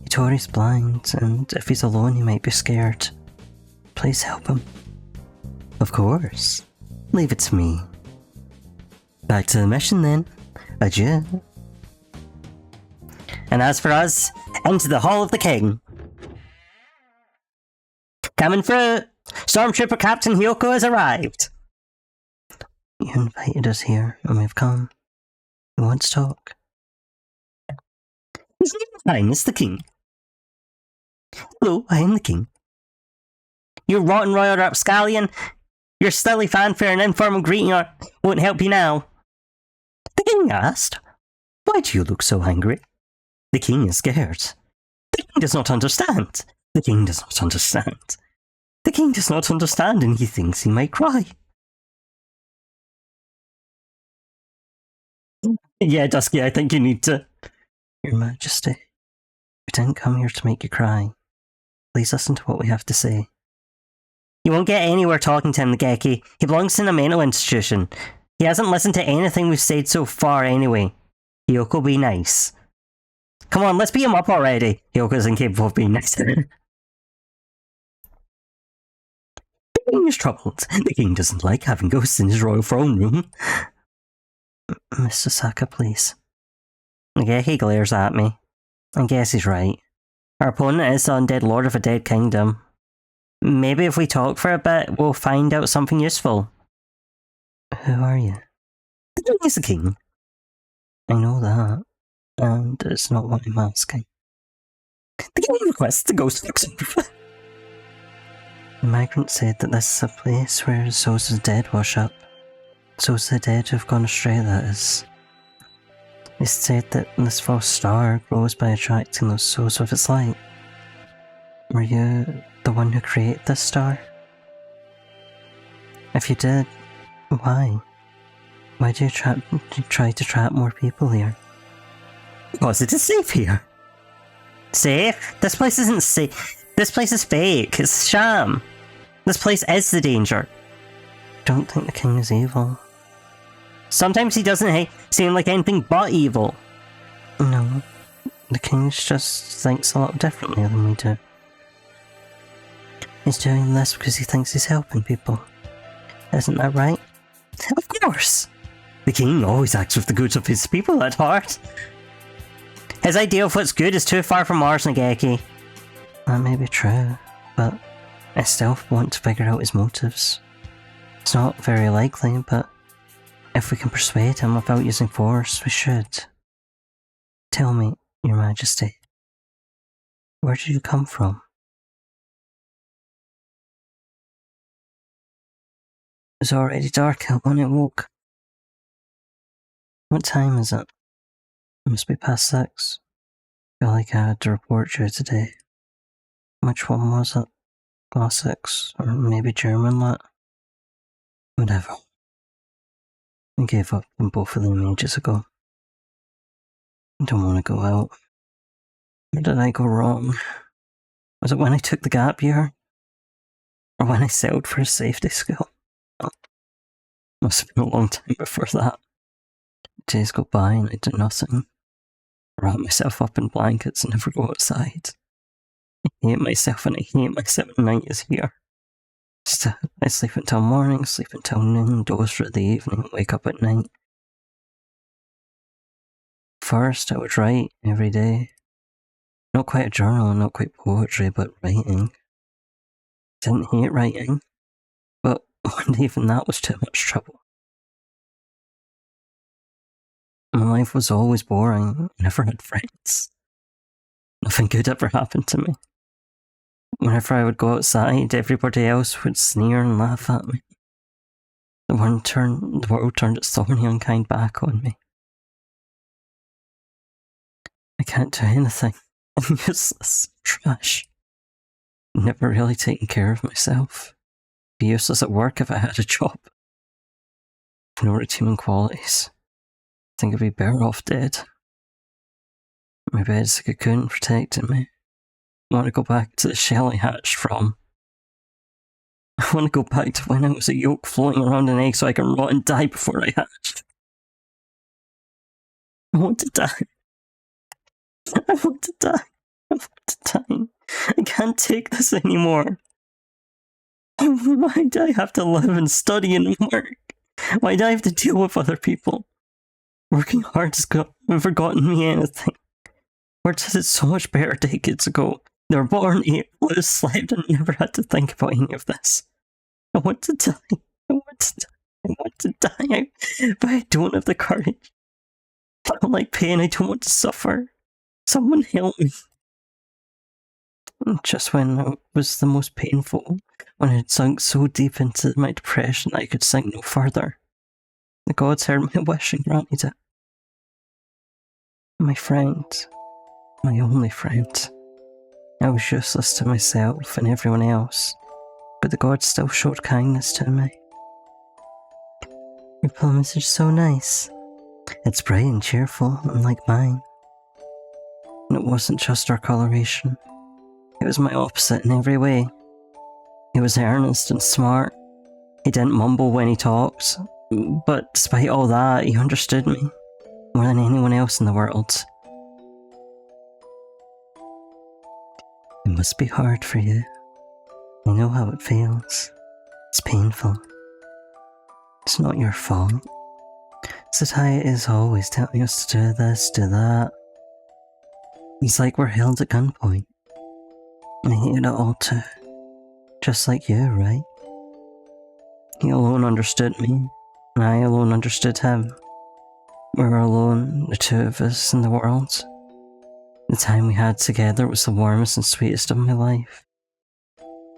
Hitori's blind, and if he's alone he might be scared. Please help him. Of course. Leave it to me. Back to the mission then. Adieu. And as for us, into the Hall of the King. Coming through! Stormtrooper Captain Hiyoko has arrived! You invited us here, and we've come. We want to talk. His name is the King. Hello, I am the King. You rotten royal rapscallion! Your silly fanfare and informal greeting won't help you now. The King asked, why do you look so angry? The King is scared. The King does not understand. The King does not understand. The King does not understand, and he thinks he might cry. Yeah, Dusky, I think you need to. Your Majesty, we didn't come here to make you cry. Please listen to what we have to say. You won't get anywhere talking to him, Nageki. He belongs in a mental institution. He hasn't listened to anything we've said so far anyway. Hiyoko, be nice. Come on, let's beat him up already. Hyoko's incapable of being nice. The King is troubled. The King doesn't like having ghosts in his royal throne room. Mr. Saka, please. Nageki glares at me. I guess he's right. Our opponent is the undead lord of a dead kingdom. Maybe if we talk for a bit, we'll find out something useful. Who are you? The king is the king. I know that, and it's not what I'm asking. The king requests the ghost function. The migrant said that this is a place where the souls of the dead wash up. Souls of the dead who have gone astray, that is. They said that this false star grows by attracting those souls with its light. Were you the one who created this star? If you did, why? Why do you try to trap more people here? Because it is safe here. Safe? This place isn't safe. This place is fake. It's a sham. This place is the danger. I don't think the king is evil. Sometimes he doesn't seem like anything but evil. No, the king just thinks a lot differently than we do. He's doing this because he thinks he's helping people. Isn't that right? Of course! The king always acts with the goods of his people at heart. His idea of what's good is too far from ours, Nageki. That may be true, but I still want to figure out his motives. It's not very likely, but if we can persuade him without using force, we should. Tell me, Your Majesty, where did you come from? It was already dark out when I woke. What time is it? It must be past 6. I feel like I had to report you today. Which one was it? Classics, or maybe German lit? Whatever. I gave up on both of them ages ago. I don't want to go out. Where did I go wrong? Was it when I took the gap year? Or when I settled for a safety school? Oh, must have been a long time before that. Days go by and I do nothing. I wrap myself up in blankets and never go outside. I hate myself and I hate my 7 night is here. I sleep until morning, sleep until noon, doze for the evening, wake up at night. First, I would write every day. Not quite a journal, not quite poetry, but writing. Didn't hate writing, but even that was too much trouble. My life was always boring. I never had friends. Nothing good ever happened to me. Whenever I would go outside, everybody else would sneer and laugh at me. The world turned its thorny, unkind back on me. I can't do anything. I'm useless. Trash. Never really taken care of myself. Be useless at work if I had a job. No redeeming qualities. I think I'd be better off dead. My bed's a cocoon protecting me. I want to go back to the shell I hatched from. I want to go back to when I was a yolk floating around an egg so I can rot and die before I hatched. I want to die. I want to die. I want to die. I can't take this anymore. Why do I have to live and study and work? Why do I have to deal with other people? Working hard has never gotten me anything. Words had it so much better decades ago. They were born, ate, lived, slept, and never had to think about any of this. I want to die. I want to die. I want to die. But I don't have the courage. I don't like pain. I don't want to suffer. Someone help me. Just when it was the most painful, when I had sunk so deep into my depression that I could sink no further, the gods heard my wish and granted it. My friend, my only friend. I was useless to myself and everyone else, but the gods still showed kindness to me. Your plumage is so nice. It's bright and cheerful, unlike mine. And it wasn't just our coloration. It was my opposite in every way. He was earnest and smart. He didn't mumble when he talked, but despite all that, he understood me more than anyone else in the world. It must be hard for you. I know how it feels. It's painful. It's not your fault. Satai is always telling us to do this, do that. It's like we're held at gunpoint. I hated it all too. Just like you, right? He alone understood me, and I alone understood him. We were alone, the two of us in the world. The time we had together was the warmest and sweetest of my life.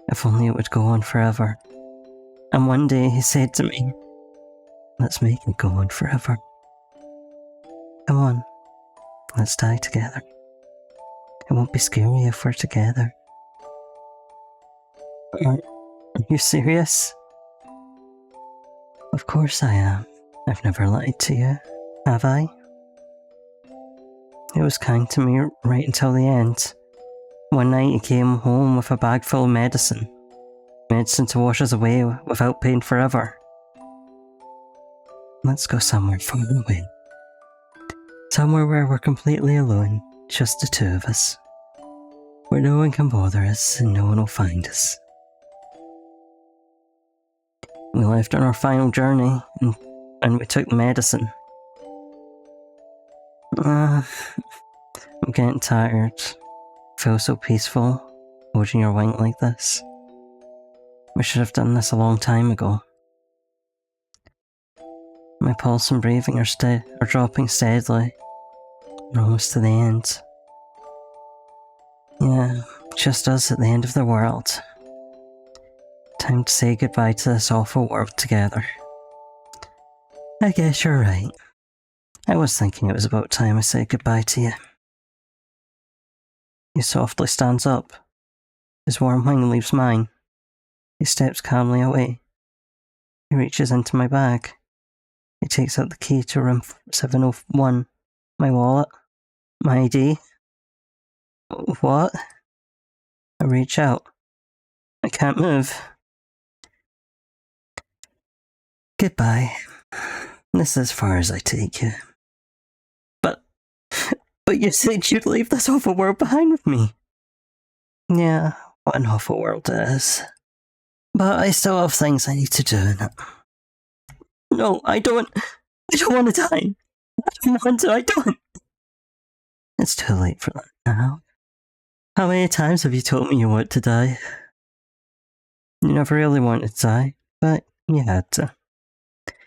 If only it would go on forever. And one day he said to me, let's make it go on forever. Come on, let's die together. It won't be scary if we're together. Are you serious? Of course I am. I've never lied to you, have I? He was kind to me right until the end. One night he came home with a bag full of medicine. Medicine to wash us away without pain forever. Let's go somewhere far away. Somewhere where we're completely alone, just the two of us. Where no one can bother us and no one will find us. We left on our final journey and we took the medicine. I'm getting tired. Feel so peaceful, holding your wing like this. We should have done this a long time ago. My pulse and breathing are dropping steadily. We're almost to the end. Yeah, just us at the end of the world. Time to say goodbye to this awful world together. I guess you're right. I was thinking it was about time I said goodbye to you. He softly stands up. His warm wing leaves mine. He steps calmly away. He reaches into my bag. He takes out the key to room 701, my wallet, my ID. What? I reach out. I can't move. Goodbye. This is as far as I take you. But you said you'd leave this awful world behind with me. Yeah, what an awful world it is. But I still have things I need to do in it. No, I don't want to die. I don't. It's too late for that now. How many times have you told me you want to die? You never really wanted to die, but you had to.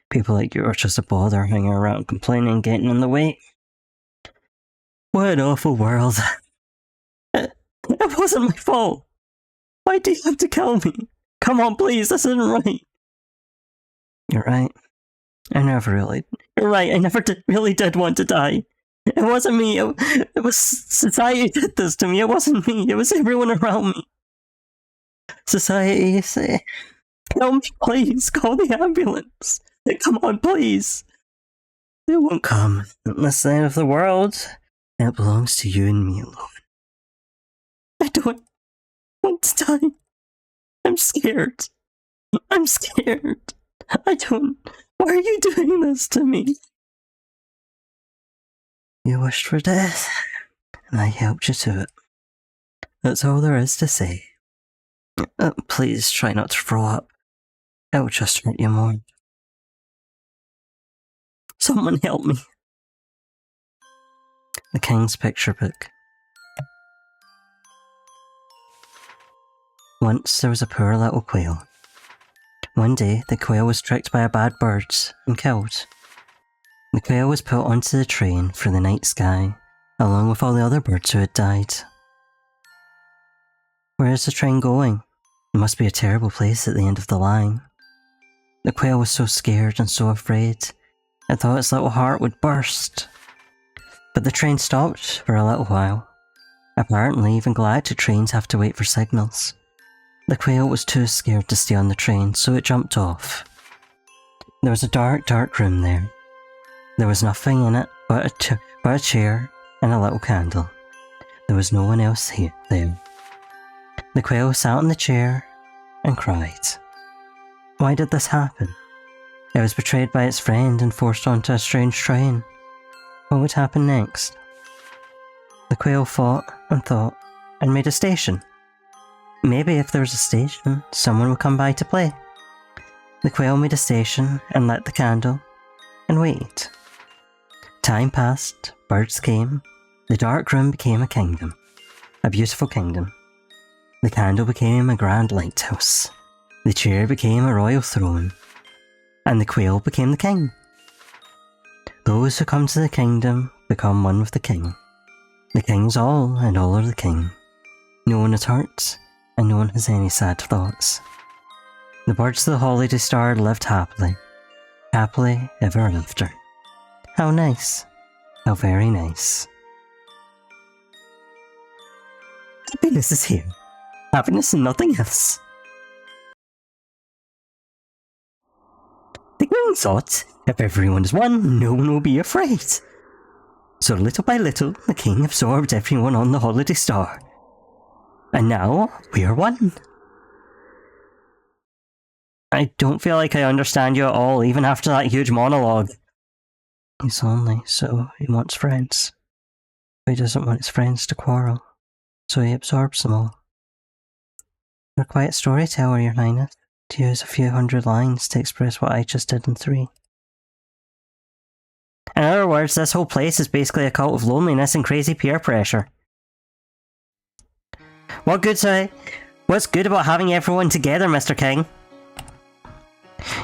People like you are just a bother, hanging around complaining, getting in the way. What an awful world. It wasn't my fault. Why do you have to kill me? Come on, please, this isn't right. You're right. You're right, I never really did want to die. It wasn't me, it was society did this to me, it wasn't me, it was everyone around me. Society, say, help me, please, call the ambulance. Come on, please. It won't come. Unless the end of the world. It belongs to you and me alone. I don't want to die. I'm scared. I'm scared. I don't. Why are you doing this to me? You wished for death, and I helped you to it. That's all there is to say. Please try not to throw up. It will just hurt you more. Someone help me. The King's Picture Book. Once there was a poor little quail. One day the quail was tricked by a bad bird and killed. The quail was put onto the train for the night sky, along with all the other birds who had died. Where is the train going? It must be a terrible place at the end of the line. The quail was so scared and so afraid, it thought its little heart would burst. But the train stopped for a little while. Apparently, even galactic trains have to wait for signals. The quail was too scared to stay on the train, so it jumped off. There was a dark, dark room there. There was nothing in it but a chair and a little candle. There was no one else there. The quail sat on the chair and cried. Why did this happen? It was betrayed by its friend and forced onto a strange train. What would happen next? The quail thought and made a station. Maybe if there was a station, someone would come by to play. The quail made a station and lit the candle and waited. Time passed, birds came, the dark room became a kingdom, a beautiful kingdom. The candle became a grand lighthouse. The chair became a royal throne. and the quail became the king. Those who come to the kingdom become one with the king. The king is all, and all are the king. No one is hurt, and no one has any sad thoughts. The birds of the holiday star lived happily, happily ever after. How nice. How very nice. Happiness is here. Happiness and nothing else. The king thought, if everyone is one, no one will be afraid. So little by little, the king absorbed everyone on the holiday star. And now, we are one. I don't feel like I understand you at all, even after that huge monologue. He's lonely, so he wants friends. But he doesn't want his friends to quarrel, so he absorbs them all. You're quite a storyteller, Your Highness, to use a few hundred lines to express what I just did in 3. In other words, this whole place is basically a cult of loneliness and crazy peer pressure. What's good about having everyone together, Mr. King?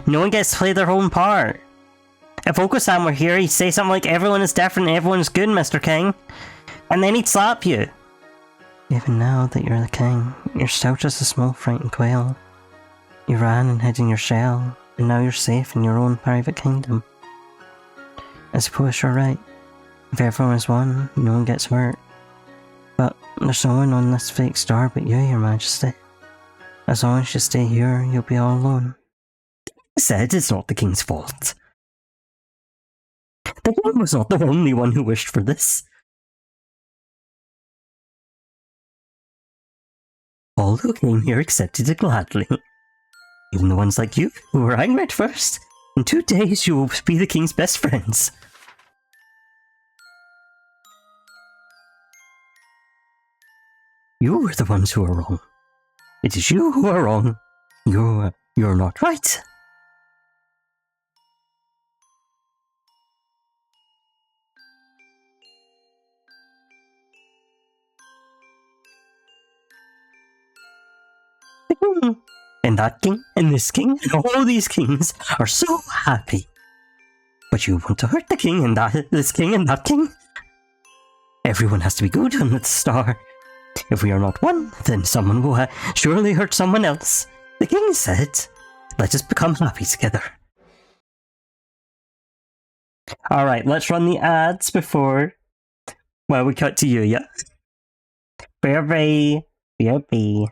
No one gets to play their own part. If Oko-san were here, he'd say something like, everyone is different and everyone's good, Mr. King. And then he'd slap you. Even now that you're the king, you're still just a small frightened quail. You ran and hid in your shell, and now you're safe in your own private kingdom. I suppose you're right. If everyone is one, no one gets hurt. But there's no one on this fake star but you, Your Majesty. As long as you stay here, you'll be all alone. I said it's not the king's fault. The king was not the only one who wished for this. All who came here accepted it gladly. Even the ones like you, who were angry at first. In 2 days you will be the king's best friends. You were the ones who are wrong. It is you who are wrong. You're not right. And that king, and this king, and all these kings are so happy. But you want to hurt the king, and this king, and that king? Everyone has to be good on the star. If we are not one, then someone will surely hurt someone else. The king said, let us become happy together. Alright, let's run the ads before... Well, we cut to you, yeah? BRB. BRB.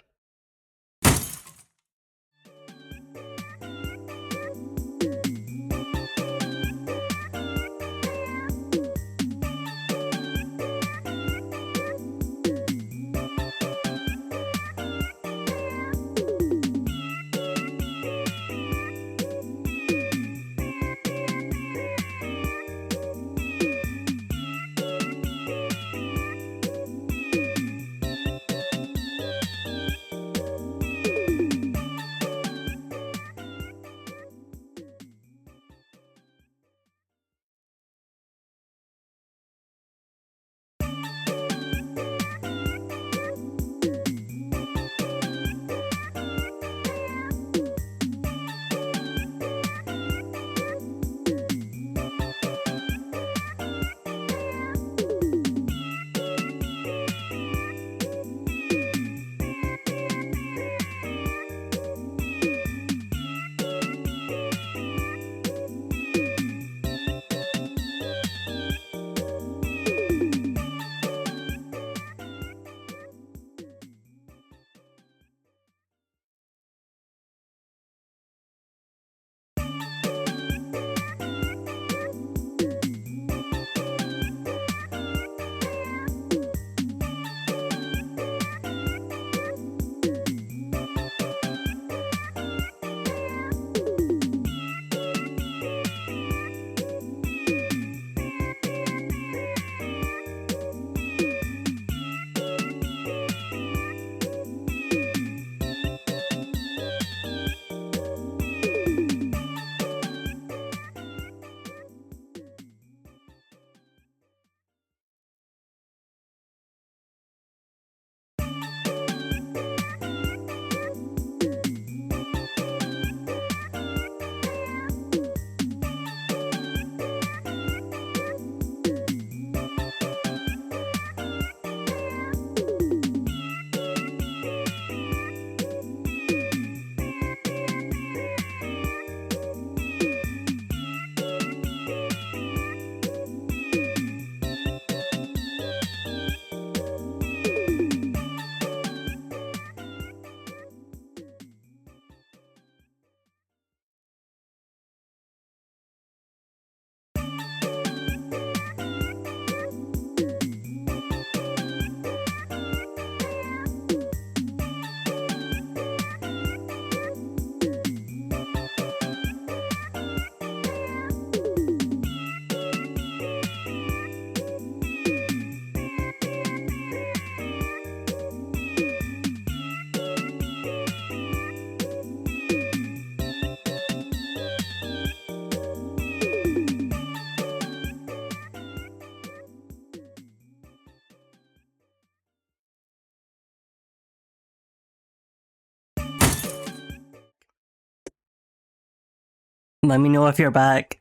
Let me know if you're back.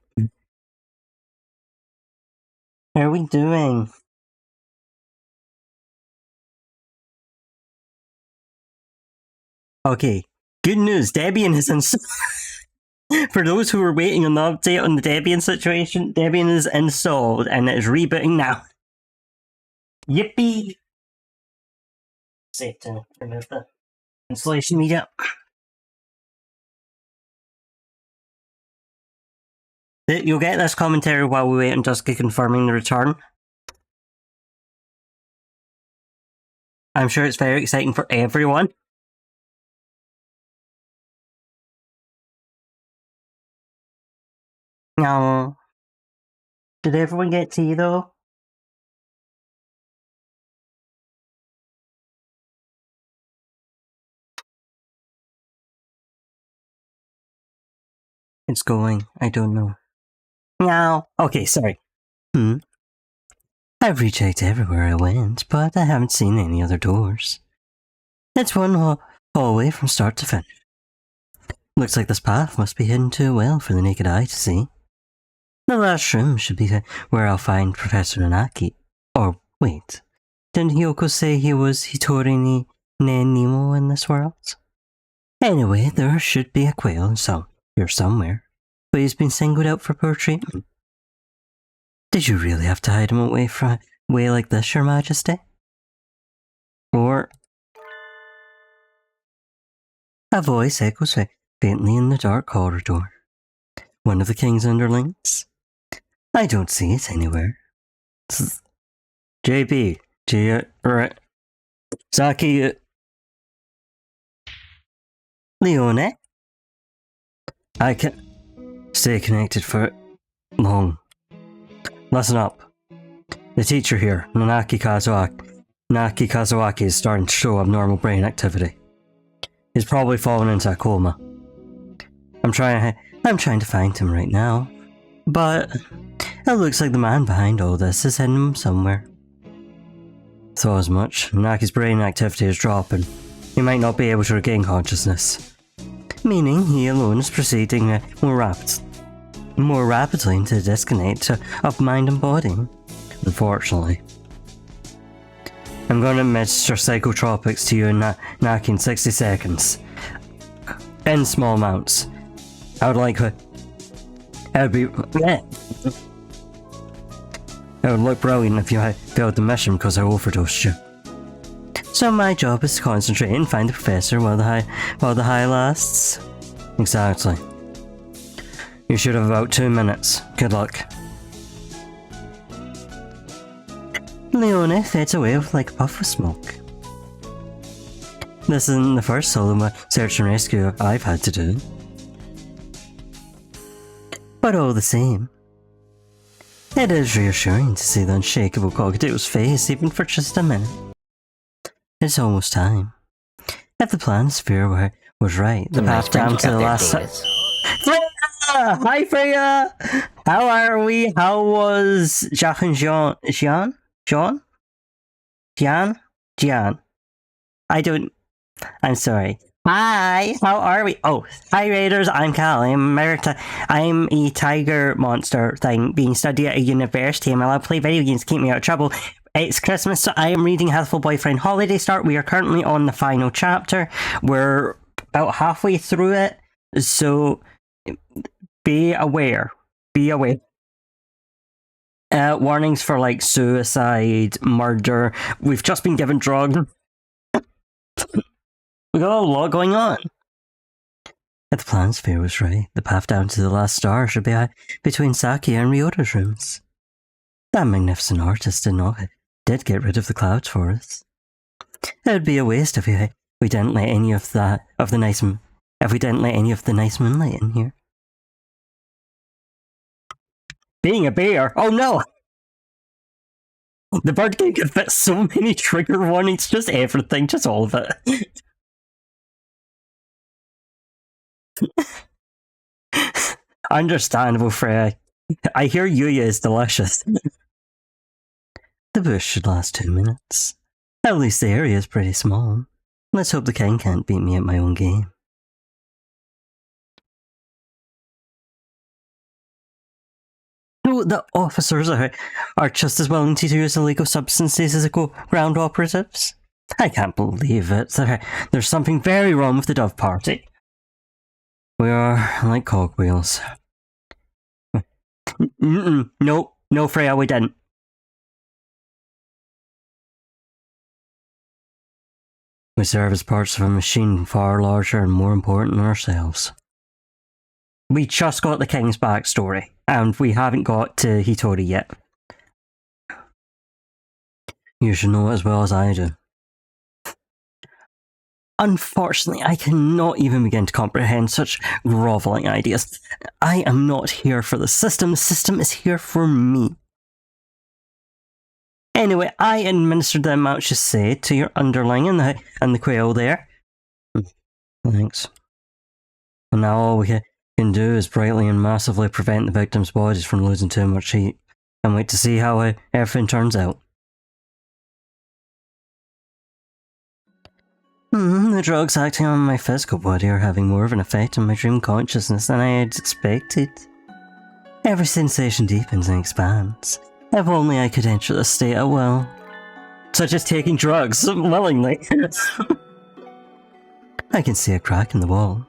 How are we doing? Okay, good news. Debian is installed. For those who were waiting on the update on the Debian situation, Debian is installed and it is rebooting now. Yippee! Save to remove the installation media. You'll get this commentary while we wait on Dusky confirming the return. I'm sure it's very exciting for everyone. No. Did everyone get tea though? It's going. I don't know. No. Okay, sorry. I've rechecked everywhere I went, but I haven't seen any other doors. It's one hallway from start to finish. Looks like this path must be hidden too well for the naked eye to see. The last room should be where I'll find Professor Nanaki. Or, wait, didn't Hyoko say he was Hitori ni Nemo in this world? Anyway, there should be a quail here somewhere, but he's been singled out for poor treatment. Did you really have to hide him away like this, Your Majesty? Or... A voice echoes faintly in the dark corridor. One of the king's underlings? I don't see it anywhere. JB, Saki, Leone? I can stay connected for long. Listen up. The teacher here, Naki Kazuaki, is starting to show abnormal brain activity. He's probably fallen into a coma. I'm trying to find him right now, but it looks like the man behind all this is hidden him somewhere. Thought as much. Naki's brain activity is dropping. He might not be able to regain consciousness, meaning he alone is proceeding more rapidly into the disconnect of mind and body. Unfortunately. I'm going to administer psychotropics to you and Naki in 60 seconds. In small amounts. I would like... It would look brilliant if you had failed the mission because I overdosed you. So my job is to concentrate and find the professor while the high lasts. Exactly. You should have about 2 minutes. Good luck. Leone fades away with like a puff of smoke. This isn't the first solo search and rescue I've had to do. But all the same, it is reassuring to see the unshakable Cockato's face even for just a minute. It's almost time. If the planisphere was right, the path down to the last... Freya! Hi Freya! How are we? How was Jacques and Jean? I'm sorry. Hi, how are we? Oh, hi Raiders, I'm Cal. I'm a tiger monster thing being studied at a university and I love to play video games to keep me out of trouble. It's Christmas, so I am reading Hatoful Boyfriend Holiday Start. We are currently on the final chapter. We're about halfway through it, so be aware. Be aware. Warnings for like suicide, murder. We've just been given drugs. We got a lot going on. If the planisphere was right, the path down to the last star should be between Saki and Ryota's rooms. That magnificent artist did get rid of the clouds for us. It would be a waste if we didn't let any of the nice moonlight in here. Being a bear? Oh no! The bird game could fit so many trigger warnings, just everything, just all of it. Understandable, Freya. I hear Yuya is delicious. The bush should last 2 minutes. At least the area is pretty small. Let's hope the king can't beat me at my own game. So the officers are just as willing to use illegal substances as ground operatives? I can't believe it. There's something very wrong with the Dove Party. We are like cogwheels. No, Freya, we didn't. We serve as parts of a machine far larger and more important than ourselves. We just got the King's backstory, and we haven't got to Hitori yet. You should know it as well as I do. Unfortunately, I cannot even begin to comprehend such grovelling ideas. I am not here for the system is here for me. Anyway, I administered the amount you say to your underling and the quail there. Thanks. And now all we can do is brightly and massively prevent the victims' bodies from losing too much heat, and wait to see how everything turns out. The drugs acting on my physical body are having more of an effect on my dream consciousness than I had expected. Every sensation deepens and expands. If only I could enter the state at will. Such as taking drugs, willingly. I can see a crack in the wall.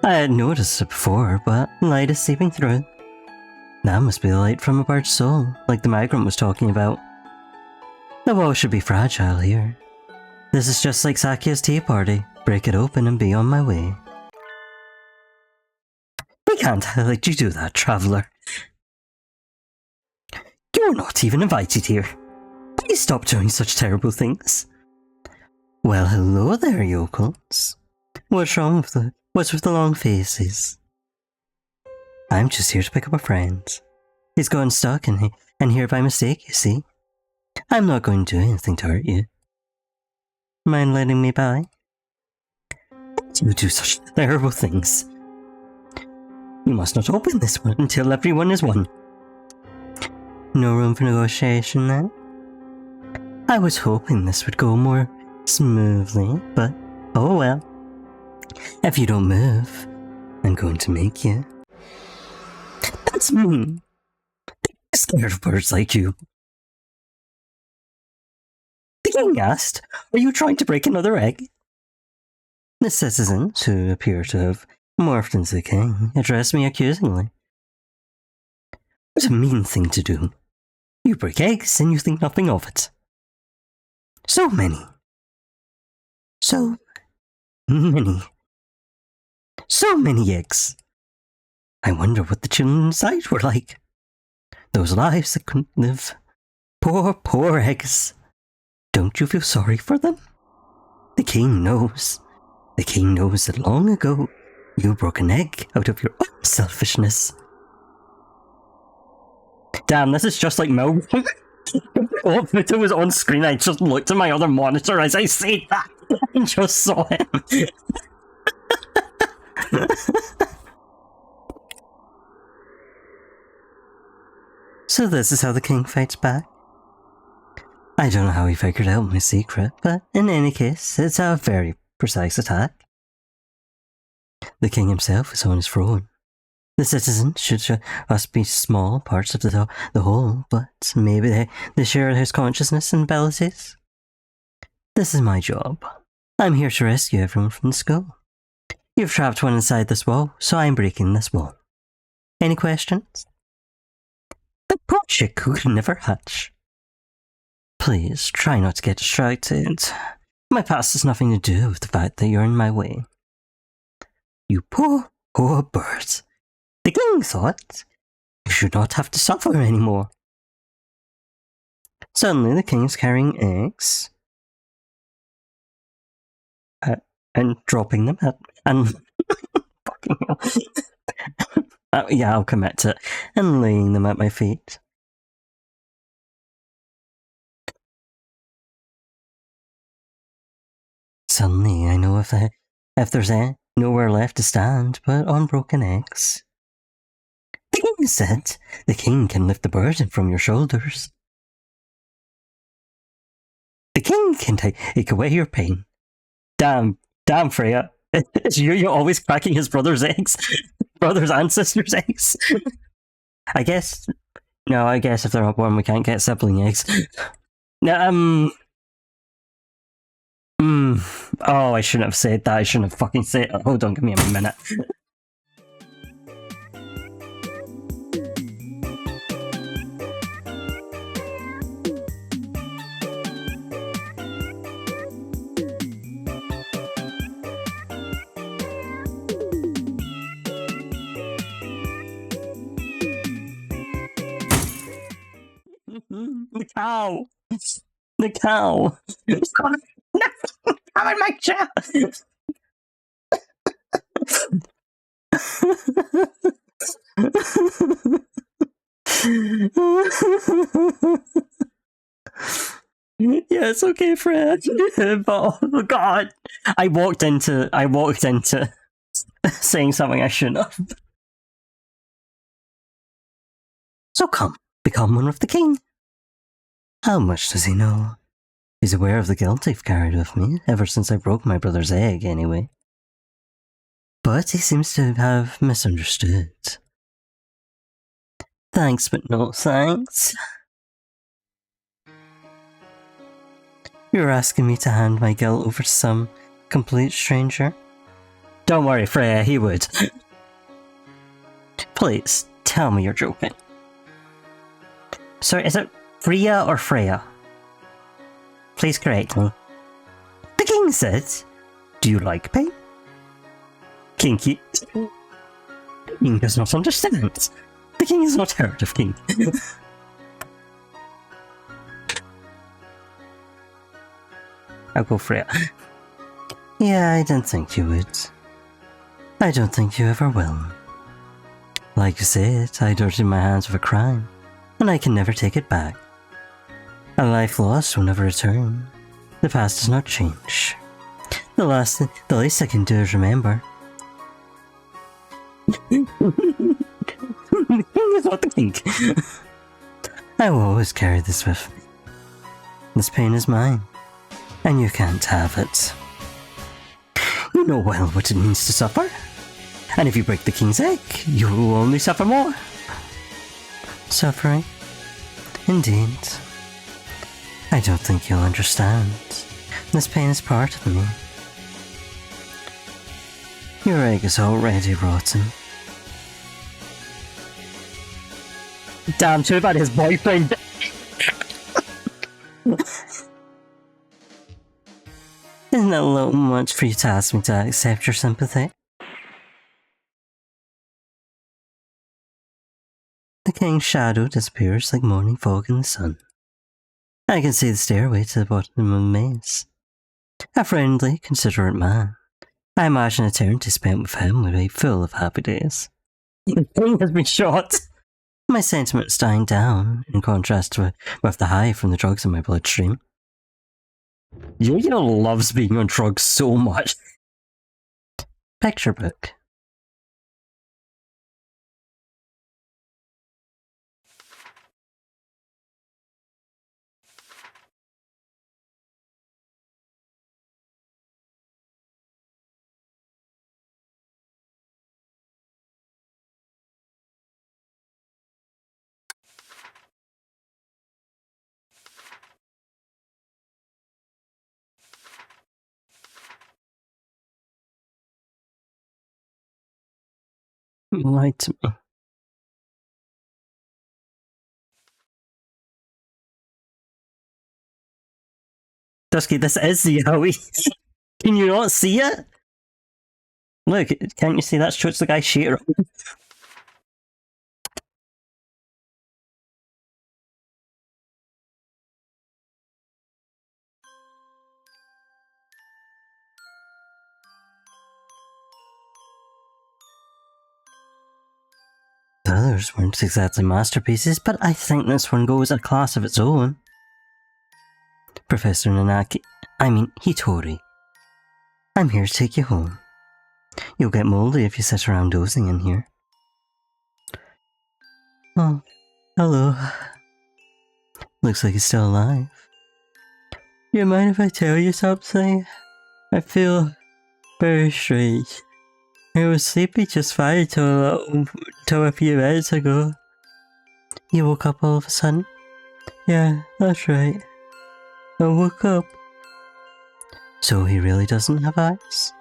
I had noticed it before, but light is seeping through. That must be the light from a bird's soul, like the migrant was talking about. The wall should be fragile here. This is just like Sakia's tea party. Break it open and be on my way. We can't let you do that, traveller. You're not even invited here. Please stop doing such terrible things. Well, hello there, yokels. What's wrong with the long faces? I'm just here to pick up a friend. He's gone stuck and here by mistake, you see. I'm not going to do anything to hurt you. Mind letting me by? You do such terrible things. You must not open this one until everyone is won. No room for negotiation then? I was hoping this would go more smoothly, but oh well. If you don't move, I'm going to make you. That's mean. I'm scared of birds like you. The king asked, are you trying to break another egg? The citizens, who appear to have morphed into the king, addressed me accusingly. What a mean thing to do. You break eggs and you think nothing of it. So many. So many. So many eggs. I wonder what the children inside were like. Those lives that couldn't live. Poor eggs. Don't you feel sorry for them? The king knows. The king knows that long ago you broke an egg out of your own selfishness. Damn, this is just like Mel. Oh, if it was on screen, I just looked at my other monitor as I said that and just saw him. So this is how the king fights back. I don't know how he figured out my secret, but in any case, it's a very precise attack. The king himself is on his throne. The citizens should just be small parts of the whole, but maybe they share his consciousness and abilities. This is my job. I'm here to rescue everyone from the school. You've trapped one inside this wall, so I'm breaking this wall. Any questions? The project could never hatch. Please, try not to get distracted. My past has nothing to do with the fact that you're in my way. You poor bird. The king thought you should not have to suffer anymore. Suddenly the king's carrying eggs and dropping them and fucking hell. Yeah, I'll commit to it. And laying them at my feet. Suddenly I know if there's nowhere left to stand but on broken eggs. The king said the king can lift the burden from your shoulders. The king can take away your pain. Damn, Freya. You're always cracking his brother's eggs. Brothers and sisters' eggs. I guess No, I guess if they're not born, we can't get sibling eggs. No, oh, I shouldn't have said that. I shouldn't have fucking said it. Hold on, give me a minute. The cow! The cow! It's coming! Come in my chair! Yeah, it's okay, Fred. But oh god, I walked into saying something I shouldn't have. So come, become one with the king. How much does he know? He's aware of the guilt I've carried with me, ever since I broke my brother's egg, anyway. But he seems to have misunderstood. Thanks, but no thanks. You're asking me to hand my guilt over to some complete stranger? Don't worry, Freya, he would. Please, tell me you're joking. Sorry, is it Freya or Freya? Please correct me. The king said, do you like pain? Kinky. The king does not understand. The king is not heard of king. I'll go Freya. Yeah, I didn't think you would. I don't think you ever will. Like you said, I dirtied my hands with a crime, and I can never take it back. A life lost will never return. The past does not change. The least I can do is remember. What the king? I will always carry this with me. This pain is mine, and you can't have it. You know well what it means to suffer, and if you break the king's egg, you will only suffer more. Suffering? Indeed. I don't think you'll understand. This pain is part of me. Your egg is already rotten. Damn, too bad his boyfriend. Isn't it a little much for you to ask me to accept your sympathy? The king's shadow disappears like morning fog in the sun. I can see the stairway to the bottom of the maze. A friendly, considerate man. I imagine eternity spent with him would be full of happy days. The king has been shot! My sentiment's dying down, in contrast with the high from the drugs in my bloodstream. Yo-Yo loves being on drugs so much. Picture book. You lied to me. Dusky, this is the Yowie. Can you not see it? Look, can't you see that's the guy's shater? The others weren't exactly masterpieces, but I think this one goes a class of its own. Professor Hitori. I'm here to take you home. You'll get moldy if you sit around dozing in here. Oh, hello. Looks like he's still alive. Do you mind if I tell you something? I feel very strange. I was sleeping just fine till a few minutes ago. You woke up all of a sudden? Yeah, that's right. I woke up. So he really doesn't have eyes?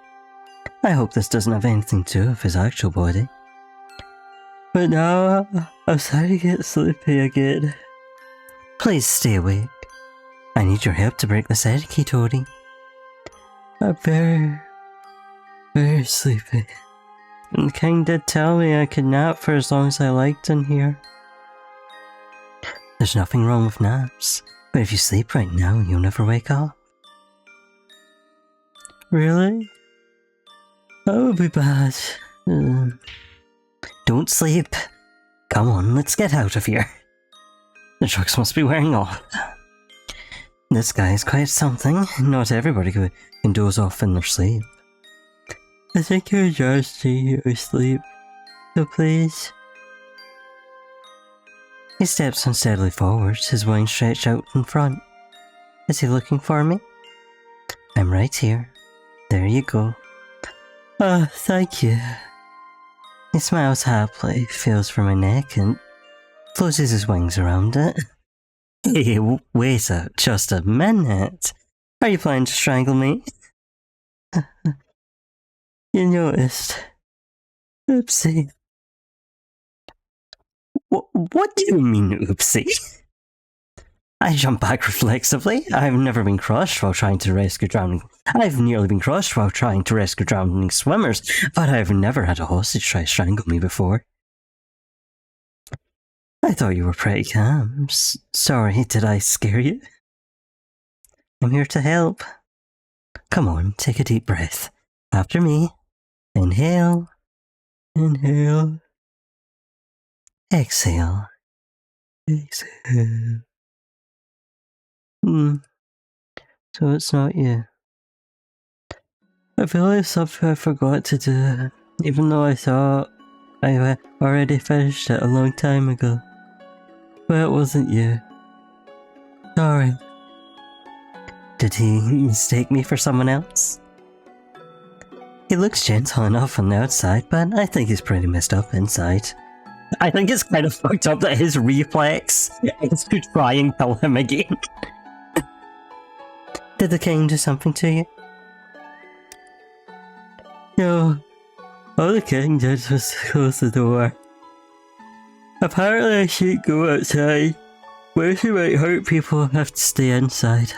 I hope this doesn't have anything to do with his actual body. But now, I'm starting to get sleepy again. Please stay awake. I need your help to break this etiquette, Toadie. I'm very, very sleepy. And the king did tell me I could nap for as long as I liked in here. There's nothing wrong with naps, but if you sleep right now, you'll never wake up. Really? That would be bad. Don't sleep. Come on, let's get out of here. The trucks must be wearing off. This guy is quite something. Not everybody can doze off in their sleep. I think you're adjusting your sleep, so please. He steps unsteadily forwards, his wings stretched out in front. Is he looking for me? I'm right here. There you go. Ah, thank you. He smiles happily, feels for my neck, and closes his wings around it. Hey, wait just a minute. Are you planning to strangle me? You noticed. Oopsie. What do you mean, oopsie? I jump back reflexively. I've never been crushed while trying to rescue drowning. I've nearly been crushed while trying to rescue drowning swimmers, but I've never had a hostage try to strangle me before. I thought you were pretty calm. Sorry, did I scare you? I'm here to help. Come on, take a deep breath. After me. Inhale. Inhale. Exhale. Exhale. So it's not you. I feel like something I forgot to do, even though I thought I already finished it a long time ago. But it wasn't you. Sorry. Did he mistake me for someone else? He looks gentle enough on the outside, but I think he's pretty messed up inside. I think it's kind of fucked up that his reflex is to try and kill him again. Did the king do something to you? No. All the king did was close the door. Apparently I shouldn't go outside. Where he might hurt people, have to stay inside.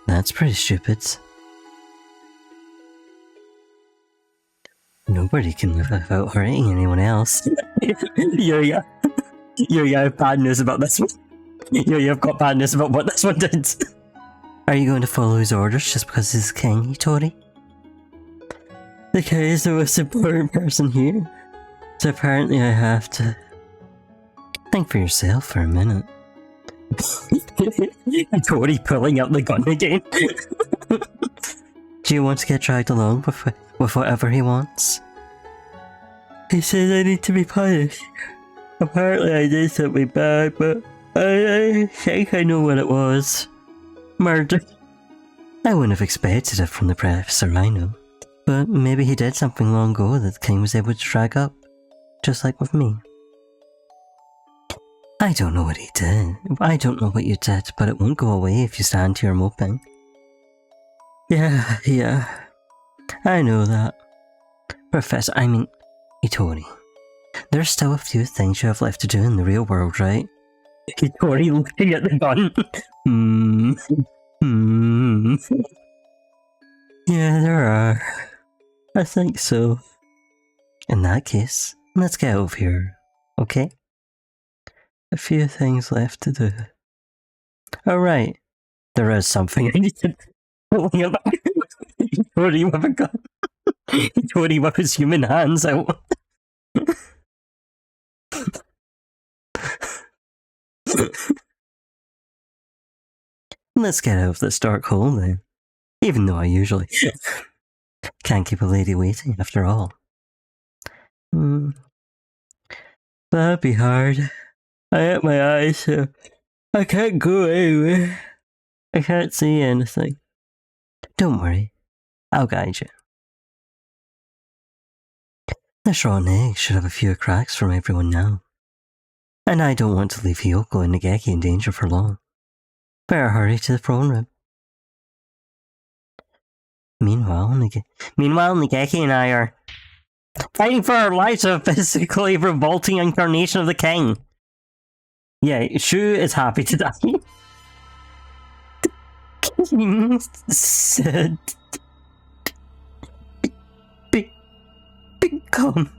That's pretty stupid. Nobody can live without hurting anyone else. You have bad news about this one. You've got bad news about what this one did. Are you going to follow his orders just because he's king, Tori? The king is the most important person here, so apparently I have to. Think for yourself for a minute. Tori pulling out the gun again. Do you want to get dragged along with whatever he wants? He says I need to be punished. Apparently I did something bad, but I think I know what it was. Murder. I wouldn't have expected it from the professor, I know. But maybe he did something long ago that the king was able to drag up. Just like with me. I don't know what he did. I don't know what you did, but it won't go away if you stand here moping. Yeah. I know that. Professor, Itori. There's still a few things you have left to do in the real world, right? Itori looking at the gun. Yeah, there are. I think so. In that case, let's get over here, okay? A few things left to do. Alright. There is something I need to pull him back. Itori with a gun. Itori with his human hands out. Let's get out of this dark hole then. Even though I usually can't keep a lady waiting after all. That'd be hard. I hit my eyes, so I can't go anywhere. I can't see anything. Don't worry. I'll guide you. This rotten egg should have a few cracks from everyone now. And I don't want to leave Hiyoko and Nageki in danger for long. Better hurry to the throne room. Meanwhile, Nageki and I are fighting for our lives of a physically revolting incarnation of the king. Yeah, Shu is happy to die. The king said, become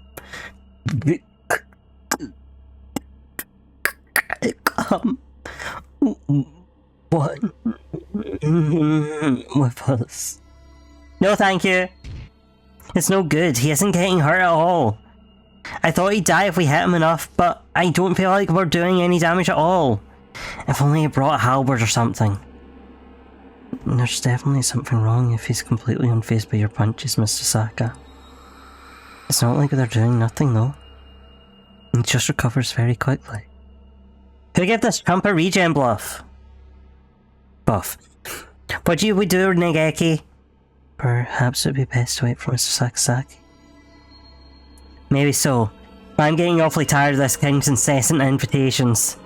one with us. No, thank you. It's no good. He isn't getting hurt at all. I thought he'd die if we hit him enough, but I don't feel like we're doing any damage at all. If only he brought a halberd or something. There's definitely something wrong if he's completely unfazed by your punches, Mr. Saka. It's not like they're doing nothing though. He just recovers very quickly. Who gave this chump a regen buff? What do we do, Nageki? Perhaps it would be best to wait for Mr. Sakazaki. Maybe so, but I'm getting awfully tired of this king's incessant invitations.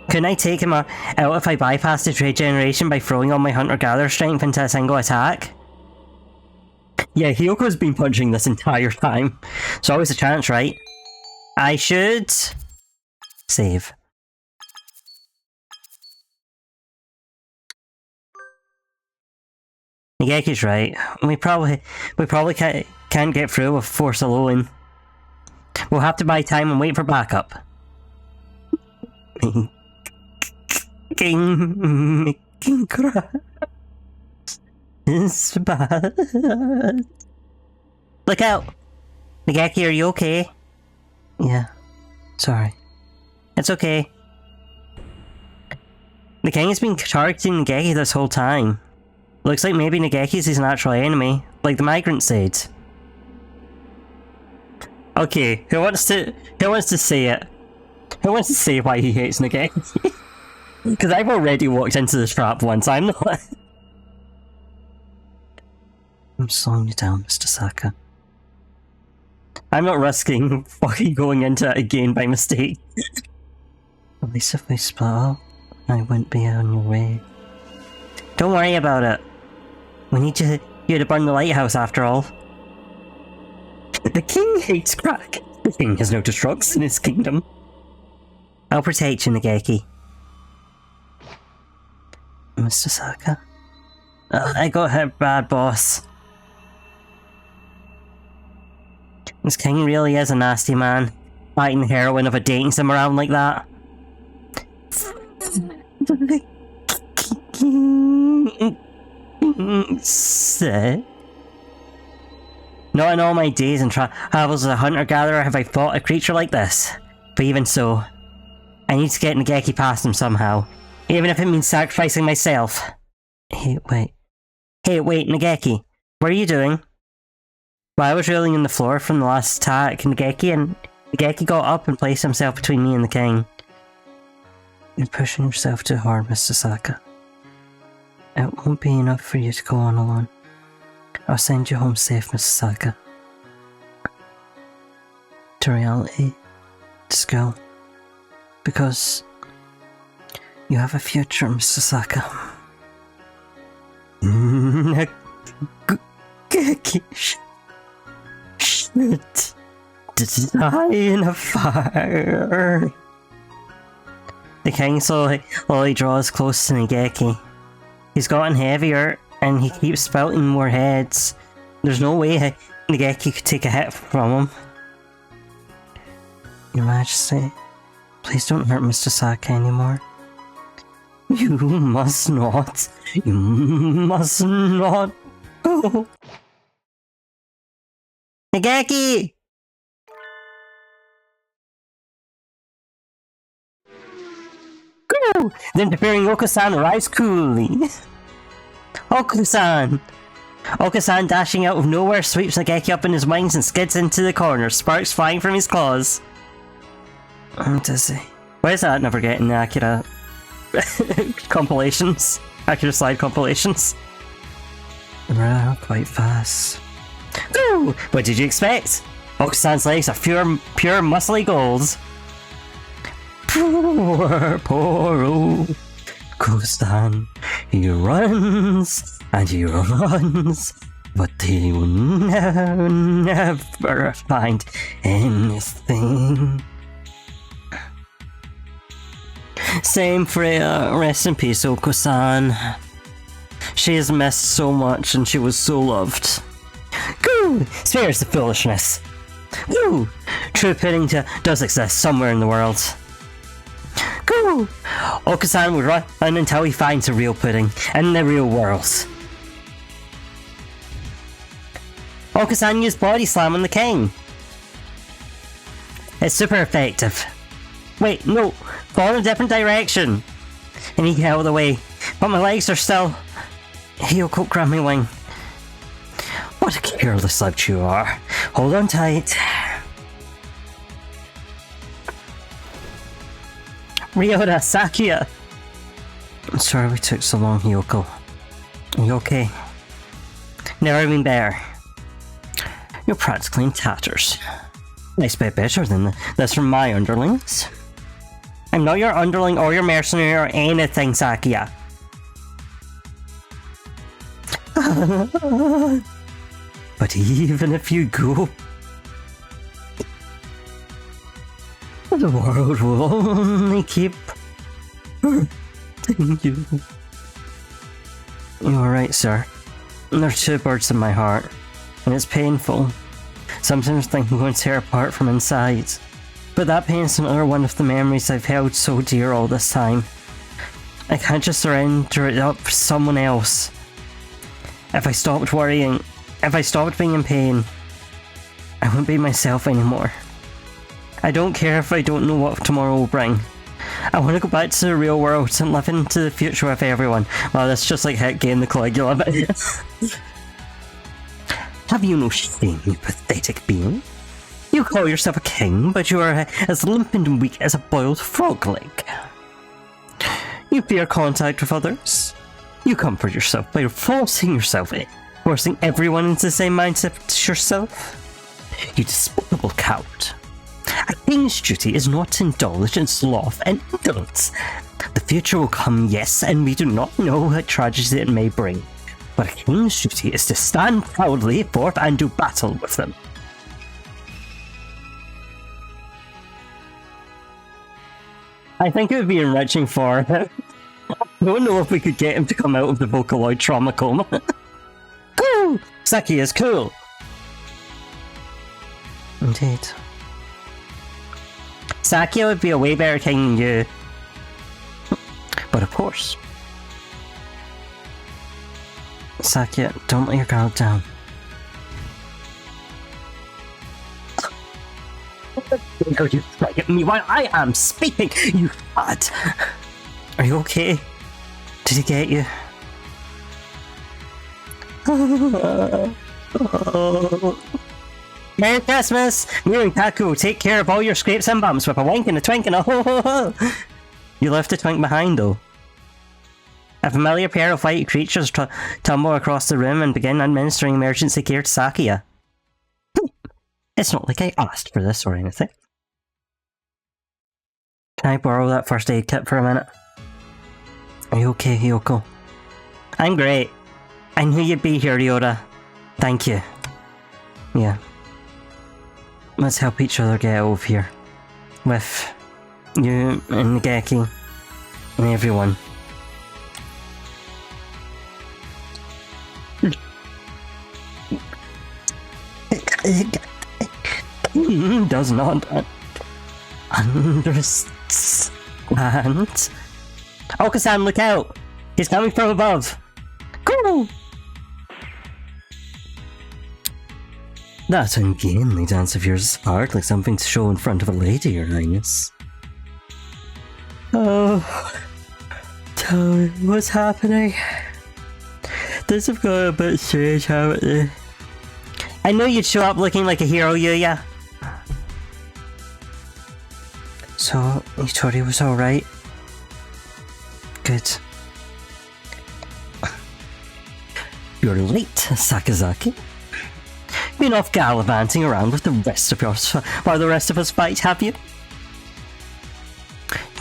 Couldn't I take him out if I bypassed his regeneration by throwing all my hunter-gatherer strength into a single attack? Yeah, Hiyoko's been punching this entire time. There's always a chance, right? I should save. Nageki's right. We probably can't get through with force alone. We'll have to buy time and wait for backup. King is bad. Look out! Nageki, are you okay? Yeah. Sorry. It's okay. The king has been targeting Nageki this whole time. Looks like maybe Nageki's his natural enemy, like the migrant said. Okay, who wants to say it? Who wants to say why he hates Nageki? Because I've already walked into this trap once, I'm not... I'm slowing you down, Mr. Saka. I'm not risking fucking going into it again by mistake. At least if we split up, I wouldn't be on your way. Don't worry about it. We need you to burn the lighthouse after all. The king hates crack. The king has no drugs in his kingdom. I'll protect you, Nageki. Mr. Saka? I got hit bad, boss. This king really is a nasty man. Fighting the heroine of a dating sim around like that. Not in all my days and travels as a hunter-gatherer have I fought a creature like this. But even so, I need to get Nageki past him somehow. Even if it means sacrificing myself. Hey, wait, Nageki. What are you doing? Well, I was rolling on the floor from the last attack, Nageki got up and placed himself between me and the king. You're pushing yourself too hard, Mr. Saka. It won't be enough for you to go on alone. I'll send you home safe, Mr. Saka. To reality, to school. Because you have a future, Mr. Saka. Nageki should die in a fire. The king slowly draws close to Nageki. He's gotten heavier, and he keeps spouting more heads. There's no way Nageki could take a hit from him. Your Majesty, please don't hurt Mr. Saka anymore. You must not. You must not go. Nageki! Go! The interfering Okasan arrives coolly. Okasan! Okasan dashing out of nowhere sweeps Nageki up in his wings and skids into the corner, sparks flying from his claws. I'm dizzy. Why is that never getting the Akira compilations? Akira slide compilations? We're quite fast. Ooh! What did you expect? Okasan's legs are pure muscly gold. Poor old Kosan. He runs and he runs, but he will never find anything. Same Freya, rest in peace, Oko-san. She is missed so much and she was so loved. Goo! Spares the foolishness. Goo! True pudding does exist somewhere in the world. Goo! Oko-san would run until he finds a real pudding in the real world. Oko-san used body slam on the king. It's super effective. Wait, no, fall in a different direction. I need to get out of the way, but my legs are still... Heel-coat grab my wing. What a careless slouch you are. Hold on tight. Ryota, Sakia! I'm sorry we took so long, Hyoko. Are you okay? Never been better. You're practically in tatters. Nice bit better than this from my underlings. I'm not your underling or your mercenary or anything, Sakia. But even if you go, the world will only keep hurting you. You're right, sir. There are two birds in my heart, and it's painful. Sometimes I think I'm going to tear apart from inside. But that pain's another one of the memories I've held so dear all this time. I can't just surrender it up for someone else. If I stopped worrying, if I stopped being in pain, I wouldn't be myself anymore. I don't care if I don't know what tomorrow will bring. I want to go back to the real world and live into the future with everyone. Wow, that's just like Hit Game the Caligula. Have you no shame, you pathetic being? You call yourself a king, but you are as limp and weak as a boiled frog leg. You fear contact with others. You comfort yourself by forcing yourself in, forcing everyone into the same mindset as yourself. You despicable coward. A king's duty is not to indulge in sloth and indolence. The future will come, yes, and we do not know what tragedy it may bring. But a king's duty is to stand proudly forth and do battle with them. I think it would be enriching for him. I don't know if we could get him to come out of the Vocaloid trauma coma. Cool! Saki is cool! Indeed. Sakia would be a way better king than you. But of course. Sakia, don't let your guard down. Are you striking at me while I am speaking, you fat? Are you okay? Did he get you? Merry Christmas! Me and Kaku will take care of all your scrapes and bumps with a wink and a twink and a ho ho ho! You left the twink behind though. A familiar pair of white creatures tumble across the room and begin administering emergency care to Sakia. It's not like I asked for this or anything. Can I borrow that first aid kit for a minute? Are you okay, Hyoko? I'm great. I knew you'd be here, Ryota. Thank you. Yeah. Let's help each other get out of here. With you and Geki and everyone. Does not understand. Oka-san, look out! He's coming from above! Cool! That ungainly dance of yours is hardly something to show in front of a lady, Your Highness. Oh, tell me what's happening. This have got a bit strange, haven't they? I knew you'd show up looking like a hero, Yuya. So, you thought he was alright? Good. You're late, Sakazaki. Been off gallivanting around with the rest of us while the rest of us fight, have you?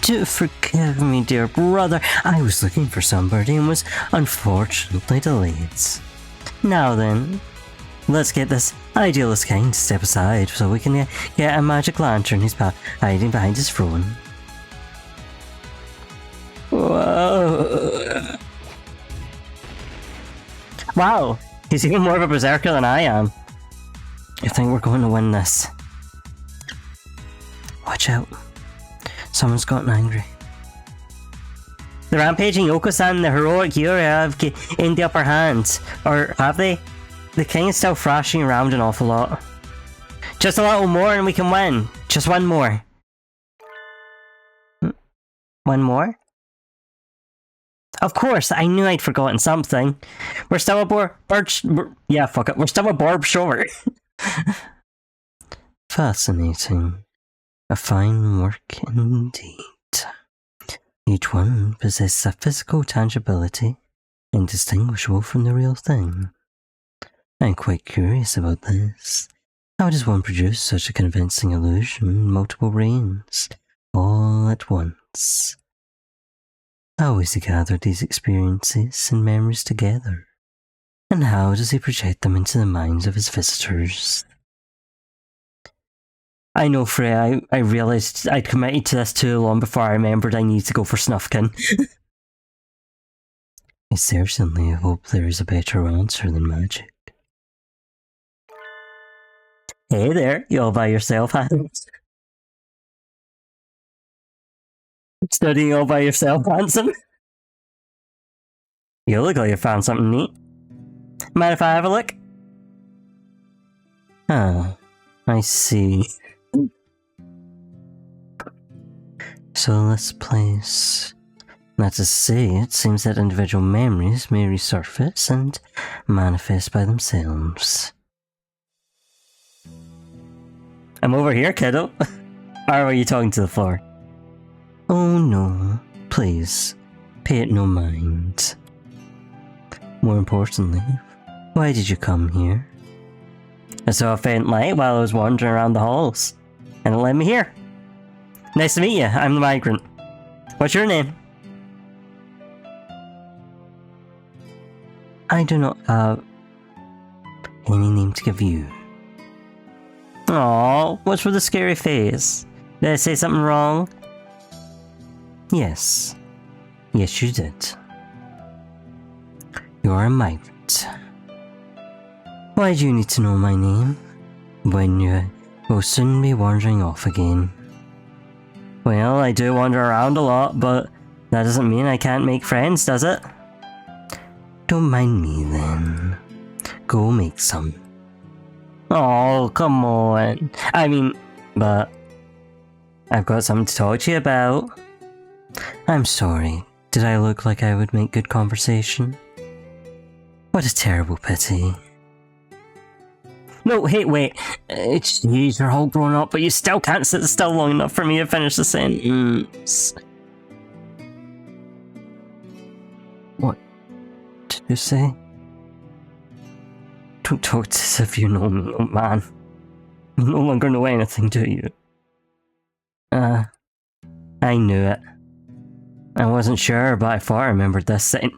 Do forgive me, dear brother. I was looking for somebody and was unfortunately delayed. Now then, let's get this idealist king to step aside so we can get a magic lantern who's hiding behind his throne. Whoa. Wow, he's even more of a berserker than I am. I think we're going to win this. Watch out. Someone's gotten angry. The rampaging Yoko-san and the heroic Yuri have gained the upper hand. Or have they? The king is still thrashing around an awful lot. Just a little more and we can win. Just one more. One more? Of course, I knew I'd forgotten something. We're still aboard yeah, fuck it. We're still aboard shore. Fascinating. A fine work indeed. Each one possesses a physical tangibility indistinguishable from the real thing. I'm quite curious about this. How does one produce such a convincing illusion in multiple reigns, all at once? How is he gathered these experiences and memories together? And how does he project them into the minds of his visitors? I know, Freya, I realised I'd committed to this too long before I remembered I need to go for Snufkin. I certainly hope there is a better answer than magic. Hey there, you all by yourself, Hans? Studying all by yourself, handsome? You look like you found something neat. Mind if I have a look? Oh, I see. So this place... That is to say, it seems that individual memories may resurface and manifest by themselves. I'm over here, kiddo. Or are you talking to the floor? Oh no, please, pay it no mind. More importantly, why did you come here? I saw a faint light while I was wandering around the halls, and it led me here. Nice to meet you, I'm the migrant. What's your name? I do not have any name to give you. Aww, what's with the scary face? Did I say something wrong? Yes. Yes, you did. You are a migrant. Why do you need to know my name when you will soon be wandering off again? Well, I do wander around a lot, but that doesn't mean I can't make friends, does it? Don't mind me then. Go make some. Oh, come on. I mean, but I've got something to talk to you about. I'm sorry. Did I look like I would make good conversation? What a terrible pity. No, hey, wait. Jeez, you're all grown up, but you still can't sit still long enough for me to finish the sentence. What did you say? Don't talk as if you know me, old man. You no longer know anything, do you? I knew it. I wasn't sure, but I thought I remembered this sentence.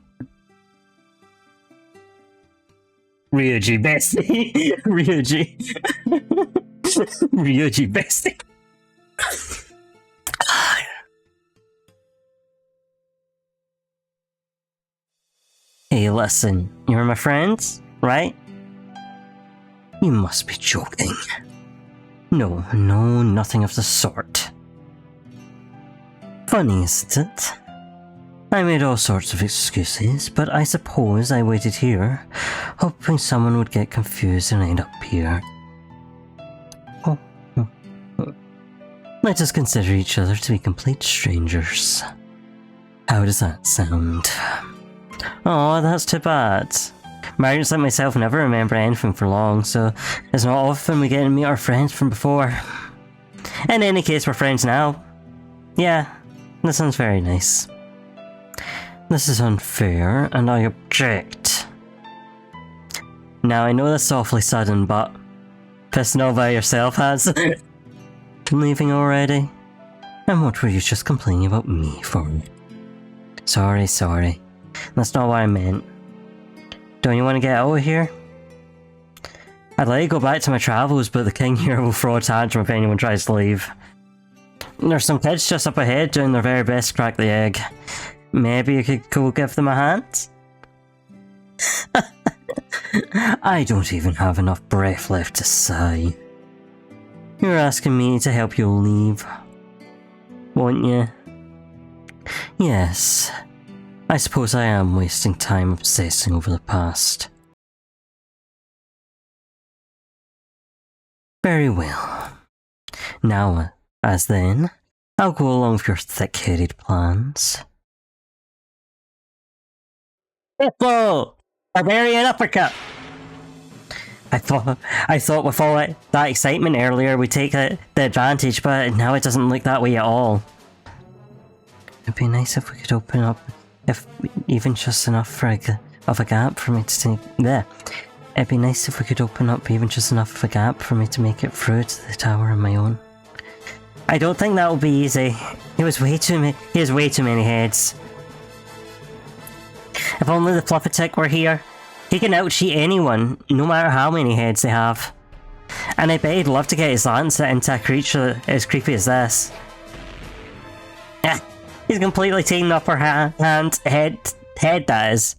Ryuji bestie. Ryuji. Ryuji bestie. Hey, listen. You're my friends, right? You must be joking. No, nothing of the sort. Funny, isn't it? I made all sorts of excuses, but I suppose I waited here, hoping someone would get confused and end up here. Let us consider each other to be complete strangers. How does that sound? Oh, that's too bad. Migrants like myself never remember anything for long, so it's not often we get to meet our friends from before. In any case, we're friends now. Yeah, that sounds very nice. This is unfair, and I object. Now, I know that's awfully sudden, but... pissing all by yourself, has. Leaving already? And what were you just complaining about me for? Sorry. That's not what I meant. Don't you want to get out of here? I'd like to go back to my travels, but the king here will throw a tantrum if anyone tries to leave. There's some kids just up ahead doing their very best to crack the egg. Maybe you could go give them a hand? I don't even have enough breath left to sigh. You're asking me to help you leave, won't you? Yes. I suppose I am wasting time obsessing over the past. Very well. Now, as then, I'll go along with your thick-headed plans. Hippo! Barbarian uppercut! I thought with all that excitement earlier we'd take the advantage, but now it doesn't look that way at all. It'd be nice if we could open up, if even just enough of a gap for me to take there. It'd be nice if we could open up even just enough of a gap for me to make it through to the tower on my own. I don't think that'll be easy. He has way too many heads. If only the Fluffertick were here. He can out-cheat anyone, no matter how many heads they have. And I bet he'd love to get his lance into a creature as creepy as this. He's completely taking the upper hand, head that is.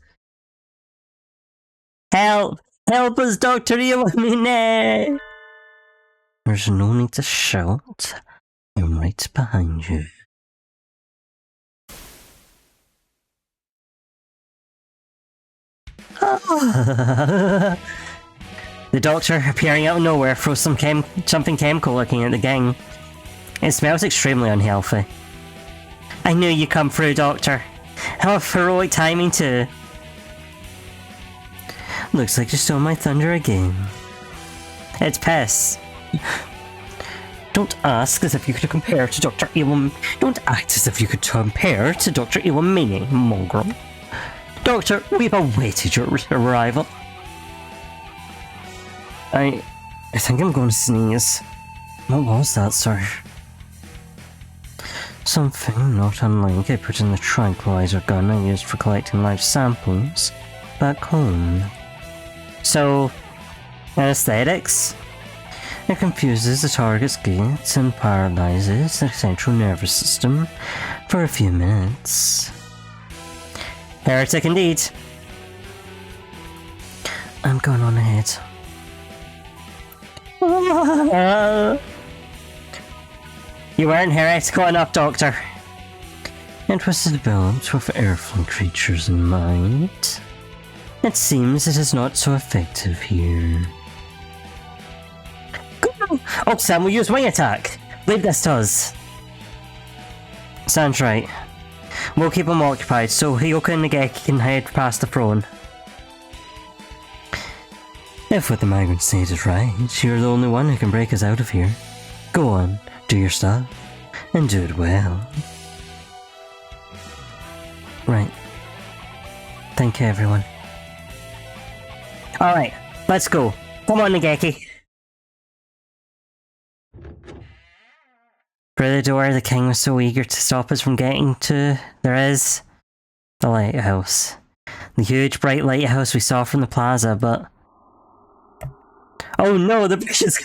Help! Help us, Dr. Illuminate! There's no need to shout. I'm right behind you. The doctor, appearing out of nowhere, throws something chemical looking at the gang. It smells extremely unhealthy. I knew you'd come through, Doctor. How heroic timing too. Looks like you stole my thunder again. It's piss. Don't ask as if you could compare to Dr. Don't act as if you could compare to Dr. Illuminate, mongrel. Doctor, we've awaited your arrival. I think I'm going to sneeze. What was that, sir? Something not unlike I put in the tranquilizer gun I used for collecting live samples back home. So, anesthetics? It confuses the target's gates and paralyzes the central nervous system for a few minutes. Heretic indeed. I'm going on ahead. You weren't heretical enough, Doctor. It was developed with earthling creatures in mind. It seems it is not so effective here. Go! Oh, Sam will use wing attack. Leave this to us. Sounds right. We'll keep him occupied so Hyoka and Nageki can head past the throne. If what the migrant said is right, you're the only one who can break us out of here. Go on, do your stuff, and do it well. Right. Thank you, everyone. Alright, let's go. Come on, Nageki. Through the door, the king was so eager to stop us from getting to, there is, the lighthouse. The huge, bright lighthouse we saw from the plaza, but... Oh no, the bridge is...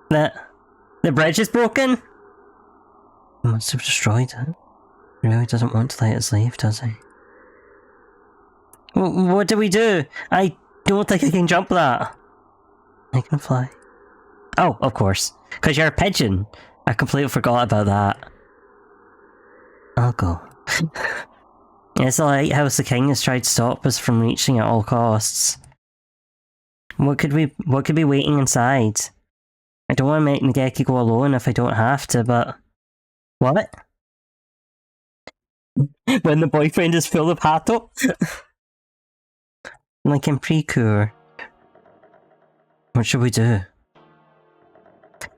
The bridge is broken? He must have destroyed it. He really doesn't want to let us leave, does he? What do we do? I don't think I can jump that. I can fly. Oh, of course. Because you're a pigeon. I completely forgot about that. I'll go. It's the lighthouse the king has tried to stop us from reaching at all costs. What could be waiting inside? I don't want to make Nageki go alone if I don't have to, but... What? When the boyfriend is full of Hato? Like in Precure. What should we do?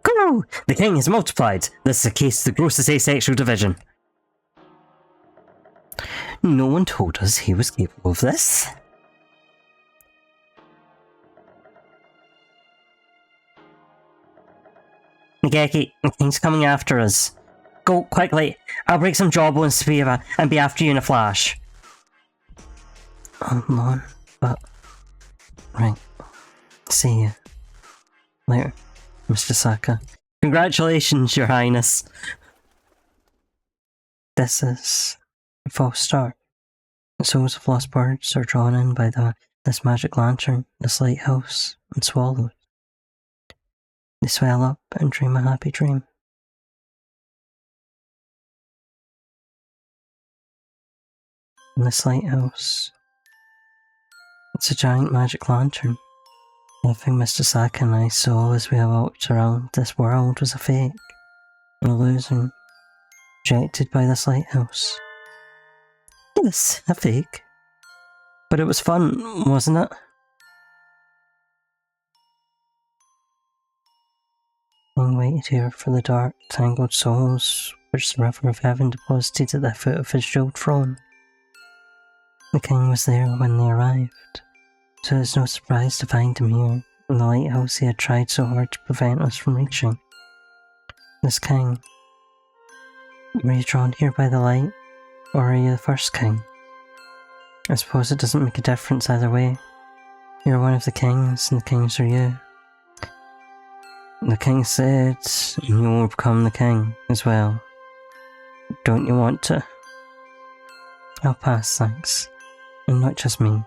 Go! The king has multiplied. This is a case of the grossest asexual division. No one told us he was capable of this. Geki, the king's coming after us. Go, quickly. I'll break some jawbones to Viva and be after you in a flash. Hold on, but... Right. See you. Later, Mr. Saka. Congratulations, Your Highness. This is a false start. The souls of lost birds are drawn in by this magic lantern, this lighthouse, and swallowed. They swell up and dream a happy dream. In this lighthouse, it's a giant magic lantern. Everything Mr. Saka and I saw as we walked around this world was a fake, an illusion, projected by this lighthouse. Yes, a fake. But it was fun, wasn't it? King waited here for the dark, tangled souls which the river of heaven deposited at the foot of his jeweled throne. The king was there when they arrived, so it's no surprise to find him here, in the lighthouse he had tried so hard to prevent us from reaching. This king. Were you drawn here by the light, or are you the first king? I suppose it doesn't make a difference either way. You're one of the kings, and the kings are you. The king said, and you will become the king as well. Don't you want to? I'll pass, thanks. And not just me.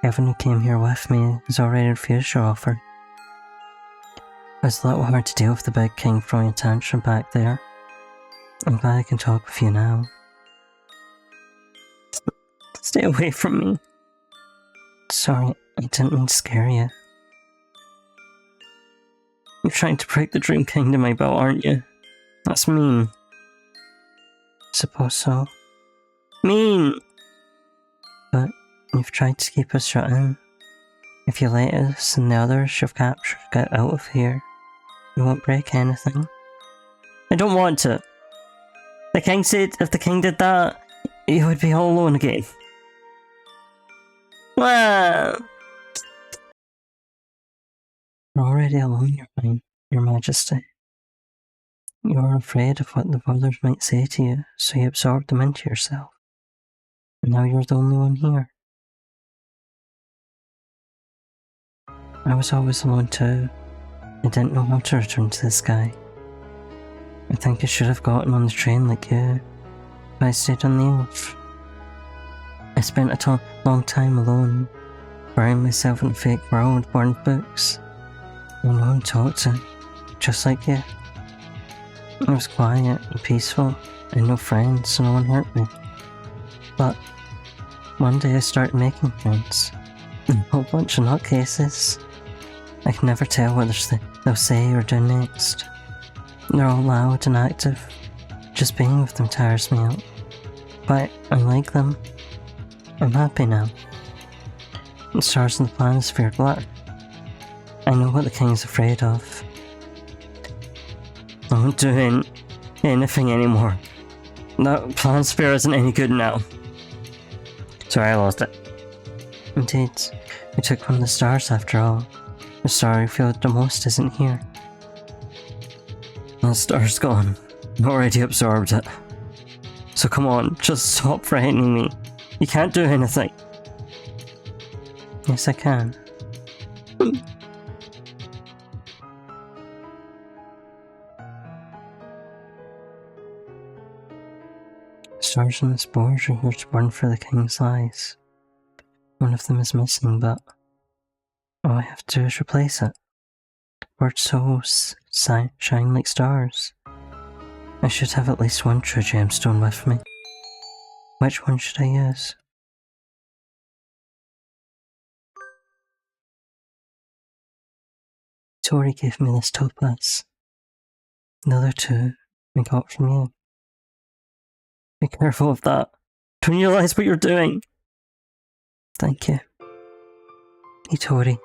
Everyone who came here with me has already refused your offer. It was a little hard to deal with the big king throwing a tantrum back there. I'm glad I can talk with you now. Stay away from me. Sorry, I didn't mean to scare you. You're trying to break the dream kingdom I built, aren't you? That's mean. Suppose so. Mean! But you've tried to keep us shut in. If you let us and the others you've captured get out of here, we won't break anything. I don't want to. The king said if the king did that, you would be all alone again. Well, you're already alone, your Majesty. You're afraid of what the others might say to you, so you absorbed them into yourself. And now you're the only one here. I was always alone too. I didn't know how to return to this guy. I think I should have gotten on the train like you, but I stayed on the elf. I spent a long time alone, burying myself in a fake world born of books. No one talked to, just like you. I was quiet and peaceful, and no friends, so no one hurt me. But one day I started making friends, and a whole bunch of nutcases. I can never tell what they'll say or do next. They're all loud and active. Just being with them tires me out. But I like them. I'm happy now. The stars in the planisphere blur. I know what the king's afraid of. I won't do anything anymore. That planisphere isn't any good now. Sorry, I lost it. Indeed, we took one of the stars after all. The star I feel the most isn't here. The star's gone. I already absorbed it. So come on, just stop frightening me. You can't do anything. Yes, I can. Stars in the spores are here to burn for the king's eyes. One of them is missing, but all I have to do is replace it. Bird souls shine like stars. I should have at least one true gemstone with me. Which one should I use? Tori gave me this topaz. The other two we got from you. Be careful of that. Don't you realise what you're doing? Thank you. Hey, Tori.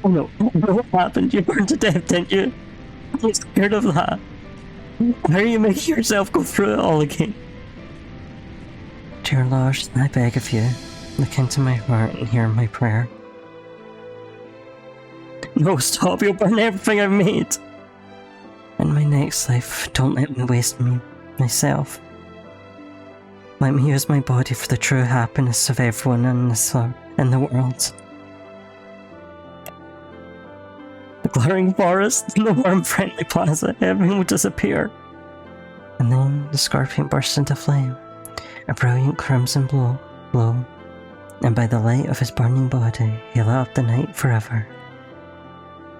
Oh no, what happened? You burned to death, didn't you? I'm scared of that. How are you making yourself go through it all again? Dear Lars, I beg of you, Look into my heart and hear my prayer. No, stop, you'll burn everything I've made! In my next life, don't let me waste myself. Let me use my body for the true happiness of everyone in the world. The glowing forest, the warm friendly plaza, everything will disappear. And then the scorpion burst into flame, a brilliant crimson glow, and by the light of his burning body, he lit up the night forever.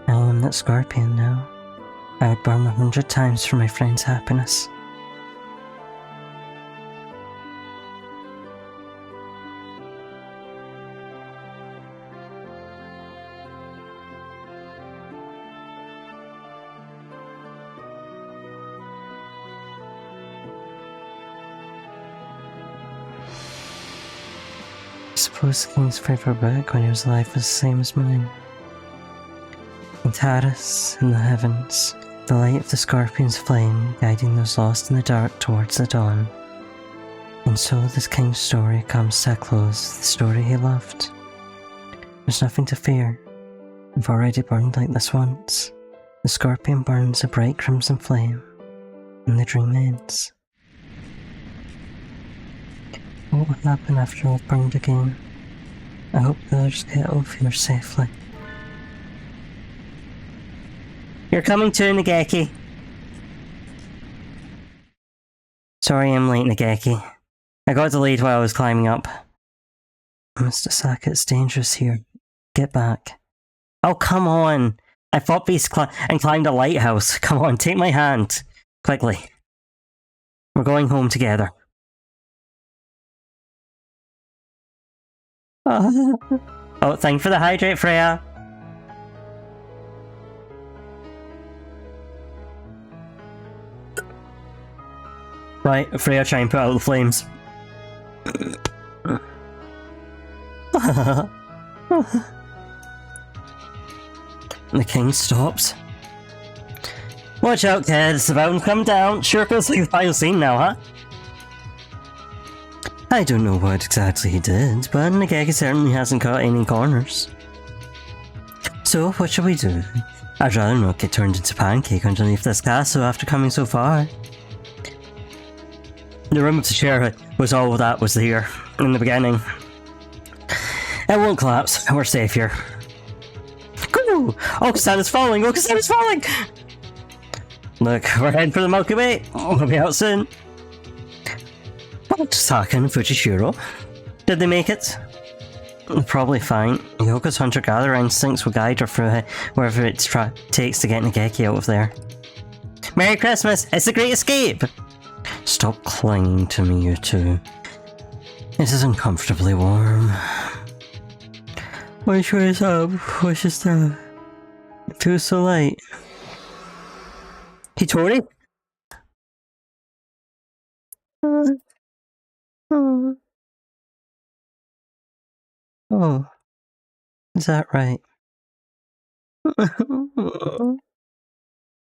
I am that scorpion now. I would burn 100 times for my friend's happiness. I suppose the king's favourite book when he was alive was the same as mine. In Taris, in the heavens, the light of the scorpion's flame guiding those lost in the dark towards the dawn. And so this king's story comes to a close, the story he loved. There's nothing to fear. I've already burned like this once. The scorpion burns a bright crimson flame, and the dream ends. What will happen after I've burned again? I hope the others get over here safely. You're coming too, Nageki. Sorry I'm late, Nageki. I got delayed while I was climbing up. Mr. Saka, it's dangerous here. Get back. Oh, come on! I fought beasts and climbed a lighthouse. Come on, take my hand. Quickly. We're going home together. Oh, thank you for the hydrate, Freya. Right, Freya, try and put out the flames. The king stops. Watch out, kid, it's about to come down. Sure feels like the final scene now, huh? I don't know what exactly he did, but Nageki certainly hasn't cut any corners. So, what shall we do? I'd rather not get turned into pancake underneath this castle after coming so far. The room of the chair was all that was here in the beginning. It won't collapse, we're safe here. Go! Okusan is falling! Okusan is falling! Look, we're heading for the Milky Way. We'll be out soon. Saka and Fujishiro. Did they make it? Probably fine. Yoko's hunter-gatherer instincts will guide her through wherever it takes to get Nageki out of there. Merry Christmas! It's the Great Escape! Stop clinging to me, you two. It is uncomfortably warm. My choice up. What's just that? It feels so light. Hitori? Oh, is that right?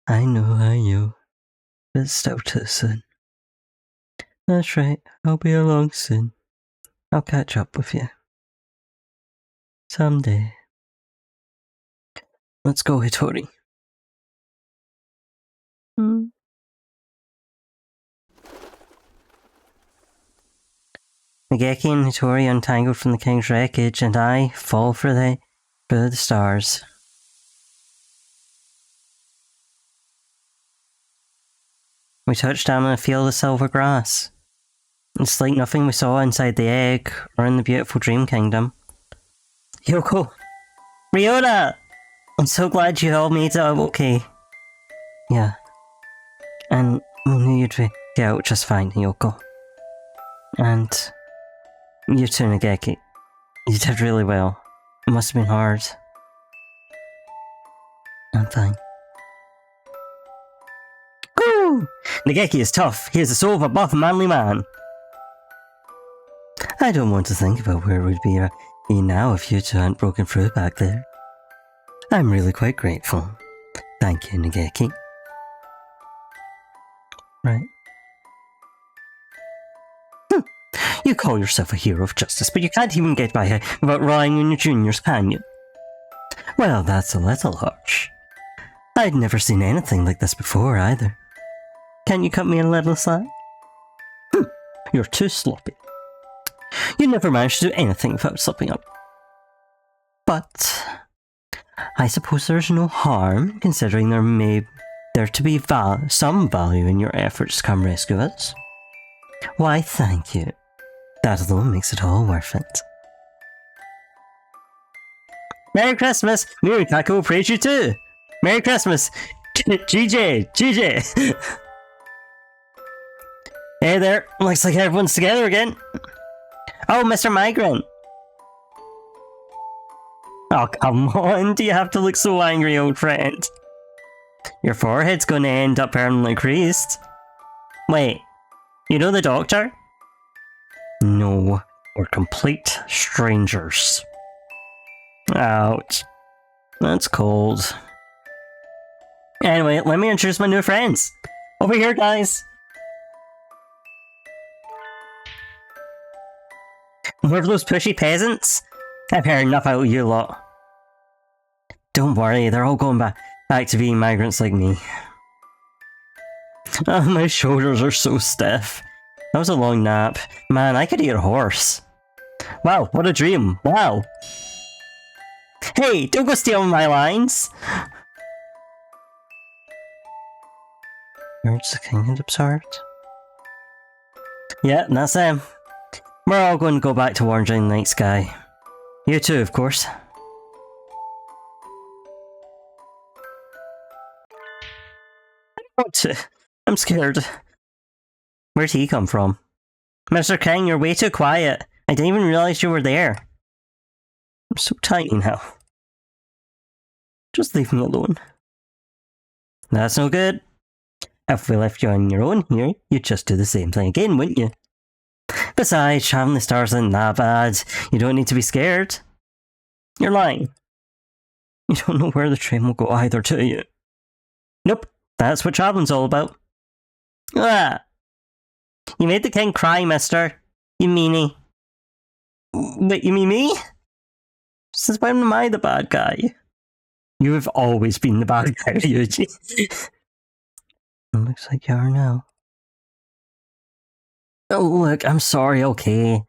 I know, but it's still too soon. That's right, I'll be along soon. I'll catch up with you. Someday. Let's go, Hitori. Nageki and Hitori untangled from the king's wreckage, and I fall for the stars. We touched down on a field of silver grass. It's like nothing we saw inside the egg, or in the beautiful dream kingdom. Yoko! Ryota! I'm so glad you all made it okay. Yeah. And we knew you'd get out just fine, Yoko. And you too, Nageki. You did really well. It must have been hard. I'm fine. Woo! Nageki is tough. He has the soul of a buff and manly man. I don't want to think about where we'd be now if you two hadn't broken through back there. I'm really quite grateful. Thank you, Nageki. Right. You call yourself a hero of justice, but you can't even get by without relying on your juniors, can you? Well, that's a little harsh. I'd never seen anything like this before, either. Can you cut me a little slack? You're too sloppy. You never manage to do anything without slipping up. But I suppose there's no harm, considering there to be some value in your efforts to come rescue us. Why, thank you. That alone makes it all worth it. Merry Christmas! Me and Cathal will praise you too! Merry Christmas! GJ! GJ! Hey there, looks like everyone's together again. Oh, Mr. Migrant! Oh, come on, do you have to look so angry, old friend? Your forehead's gonna end up permanently creased. Wait, you know the doctor? No, we're complete strangers. Ouch. That's cold. Anyway, let me introduce my new friends. Over here, guys. More of those pushy peasants? I've heard enough out of you lot. Don't worry, they're all going back to being migrants like me. Oh, my shoulders are so stiff. That was a long nap. Man, I could eat a horse. Wow, what a dream. Wow. Hey, don't go stealing my lines! Words the king had absorbed. Yeah, that's them. We're all going to go back to wandering the night sky. You too, of course. I don't want to. I'm scared. Where'd he come from? Mr. King, you're way too quiet. I didn't even realize you were there. I'm so tiny now. Just leave me alone. That's no good. If we left you on your own here, you'd just do the same thing again, wouldn't you? Besides, traveling the stars isn't that bad. You don't need to be scared. You're lying. You don't know where the train will go either, do you? Nope, that's what traveling's all about. Ah! You made the king cry, mister. You meanie. Wait, you mean me? Since when am I the bad guy? You have always been the bad guy, Yuji. It looks like you are now. Oh, look, I'm sorry, okay.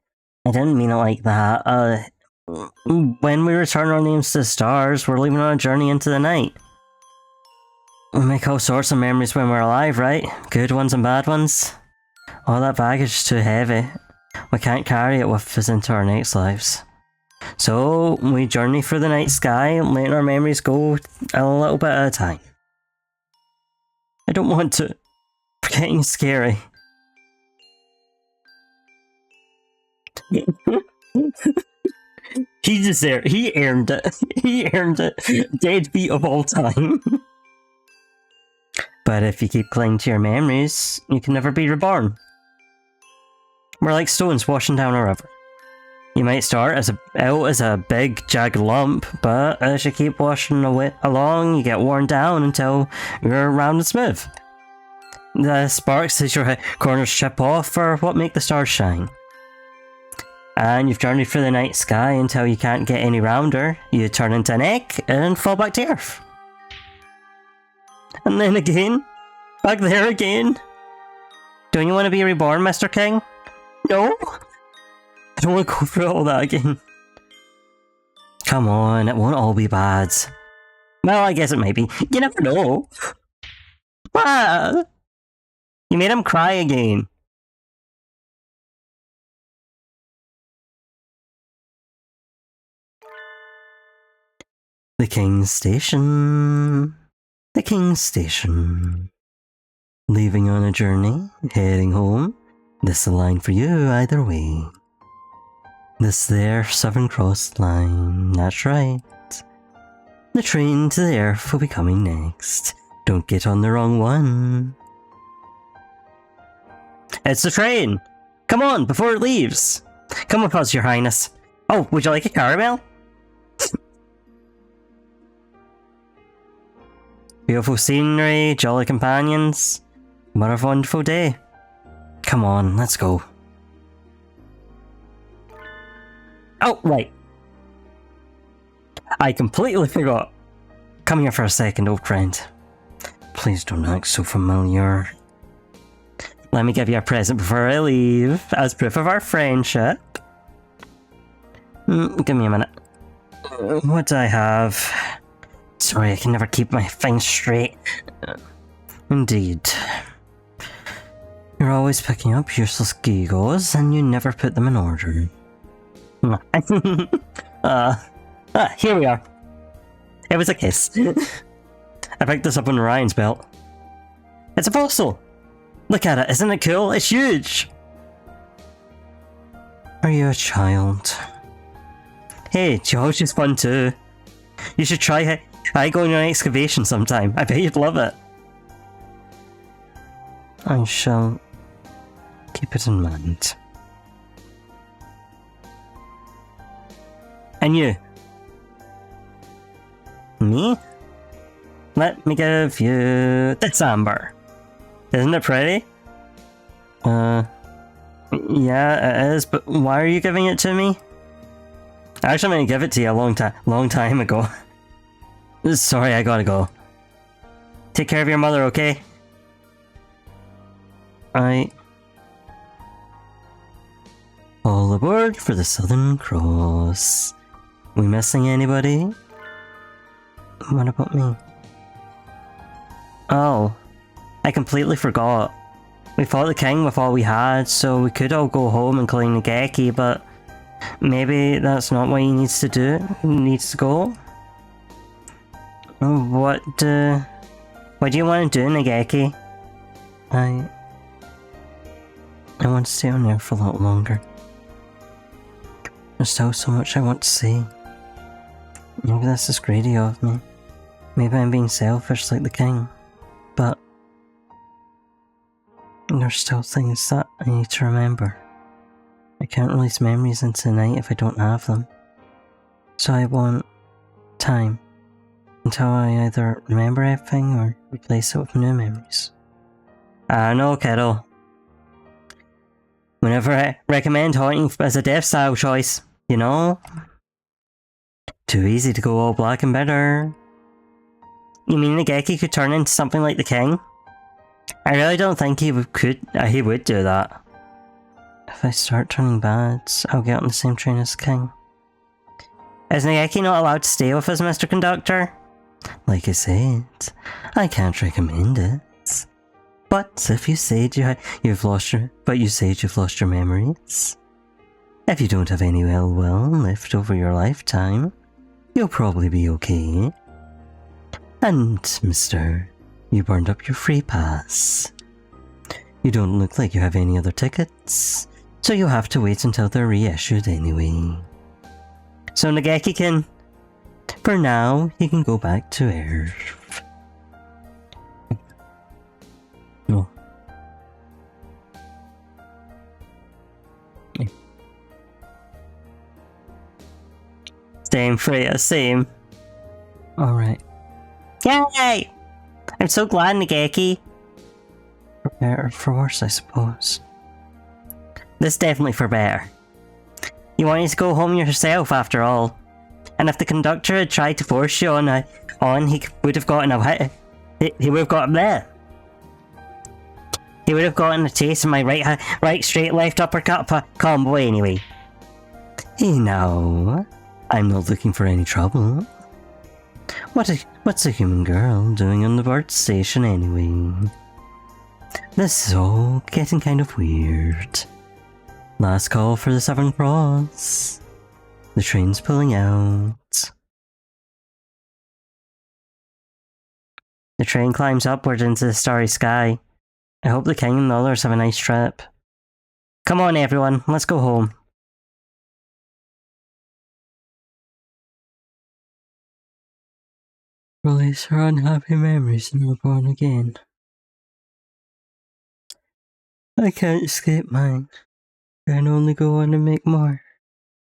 I didn't mean it like that. When we return our names to the stars, we're leaving on a journey into the night. We make all sorts of memories when we're alive, right? Good ones and bad ones. All that baggage is too heavy. We can't carry it with us into our next lives. So, we journey through the night sky, letting our memories go a little bit at a time. I don't want to. Forgetting is scary. He deserved. He earned it. He earned it. Deadbeat of all time. But if you keep clinging to your memories, you can never be reborn. We're like stones washing down a river. You might start out as a big, jagged lump, but as you keep washing along, you get worn down until you're round and smooth. The sparks as your corners chip off are what make the stars shine. And you've journeyed through the night sky until you can't get any rounder, you turn into an egg and fall back to Earth. And then again, back there again. Don't you want to be reborn, Mr. King? No? I don't want to go through all that again. Come on, it won't all be bad. Well, I guess it might be. You never know. Ah! You made him cry again. The King's Station. The King's Station. Leaving on a journey, heading home. This is the line for you either way. This there Southern Cross line, that's right. The train to the Earth will be coming next. Don't get on the wrong one. It's the train! Come on, before it leaves! Come with us, your highness. Oh, would you like a caramel? Beautiful scenery, jolly companions. What a wonderful day. Come on, let's go. Oh, right. I completely forgot. Come here for a second, old friend. Please don't act so familiar. Let me give you a present before I leave, as proof of our friendship. Give me a minute. What do I have? Sorry, I can never keep my things straight. Indeed. You're always picking up useless giggles, and you never put them in order. Here we are. It was a kiss. I picked this up on Ryan's belt. It's a fossil! Look at it, isn't it cool? It's huge! Are you a child? Hey, geology's fun too. You should try going on an excavation sometime. I bet you'd love it. I shall keep it in mind. And you? Me? Let me give you this amber. Isn't it pretty? Yeah, it is, but why are you giving it to me? I actually meant to give it to you a long time ago. Sorry, I gotta go. Take care of your mother, okay? All aboard for the Southern Cross. We missing anybody? What about me? Oh, I completely forgot. We fought the king with all we had, so we could all go home and claim the Geki, but maybe that's not what he needs to do. He needs to go. What do you want to do, Nageki? I want to stay on there for a lot longer. There's still so much I want to see. Maybe this is greedy of me. Maybe I'm being selfish like the king. But there's still things that I need to remember. I can't release memories into the night if I don't have them. So I want time until I either remember everything or replace it with new memories. No, Cathal. Whenever I recommend haunting as a death style choice, you know? Too easy to go all black and bitter. You mean Nageki could turn into something like the king? I really don't think he would do that. If I start turning bad, I'll get on the same train as the king. Is Nageki not allowed to stay with us, Mr. Conductor? Like I said, I can't recommend it. But if you said you've lost your memories, if you don't have any ill will left over your lifetime, you'll probably be okay. And, mister, you burned up your free pass. You don't look like you have any other tickets, so you'll have to wait until they're reissued anyway. So Nageki can, for now, he can go back to Earth. No. Same, Freya, same. Alright. Yay! I'm so glad, Nageki. For better or for worse, I suppose. This definitely for better. You wanted to go home yourself, after all. And if the conductor had tried to force you on, he would have gotten he would have gotten there. He would have gotten a taste of my right straight left uppercut combo anyway. Hey now, I'm not looking for any trouble. What's a human girl doing on the bird station anyway? This is all getting kind of weird. Last call for the Southern Cross. The train's pulling out. The train climbs upward into the starry sky. I hope the king and the others have a nice trip. Come on everyone, let's go home. Release her unhappy memories and we're born again. I can't escape mine. I can only go on and make more.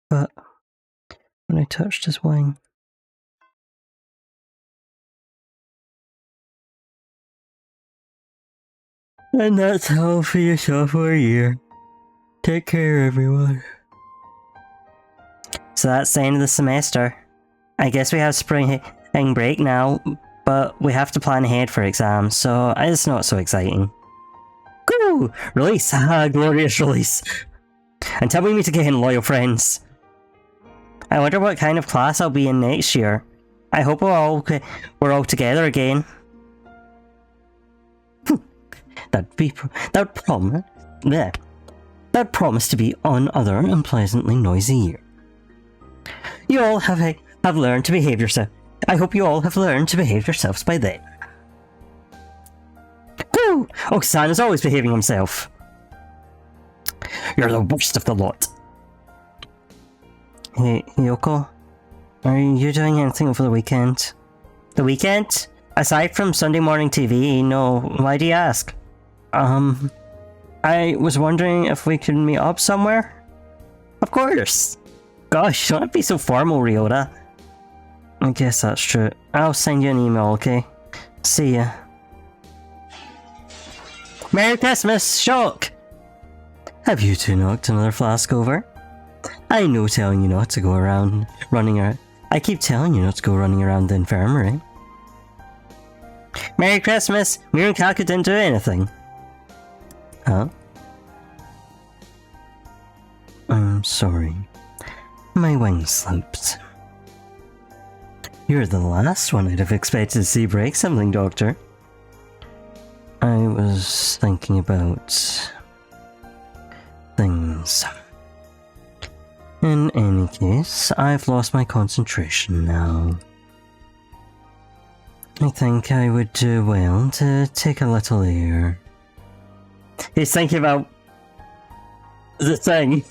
But when I touched his wing, and that's all for your sophomore year. Take care, everyone. So that's the end of the semester. I guess we have spring break now, but we have to plan ahead for exams, so it's not so exciting. Woo! Release! Haha, glorious release! Until we meet again, loyal friends. I wonder what kind of class I'll be in next year. I hope we're all together again. That'd promise to be another unpleasantly noisy year. You all have learned to behave yourself. I hope you all have learned to behave yourselves by then. Woo! Oki-san is always behaving himself. You're the worst of the lot. Hey, Yoko, are you doing anything over the weekend? The weekend? Aside from Sunday morning TV, no. Why do you ask? I was wondering if we could meet up somewhere? Of course! Gosh, don't be so formal, Ryota. I guess that's true. I'll send you an email, okay? See ya. Merry Christmas, Shock! Have you two knocked another flask over? I know telling you not to go around running around. I keep telling you not to go running around the infirmary. Merry Christmas! Me and Kaka didn't do anything. Huh? I'm sorry. My wing slipped. You're the last one I'd have expected to see break something, Doctor. I was thinking about things. In any case, I've lost my concentration now. I think I would do well to take a little air. He's thinking about the thing.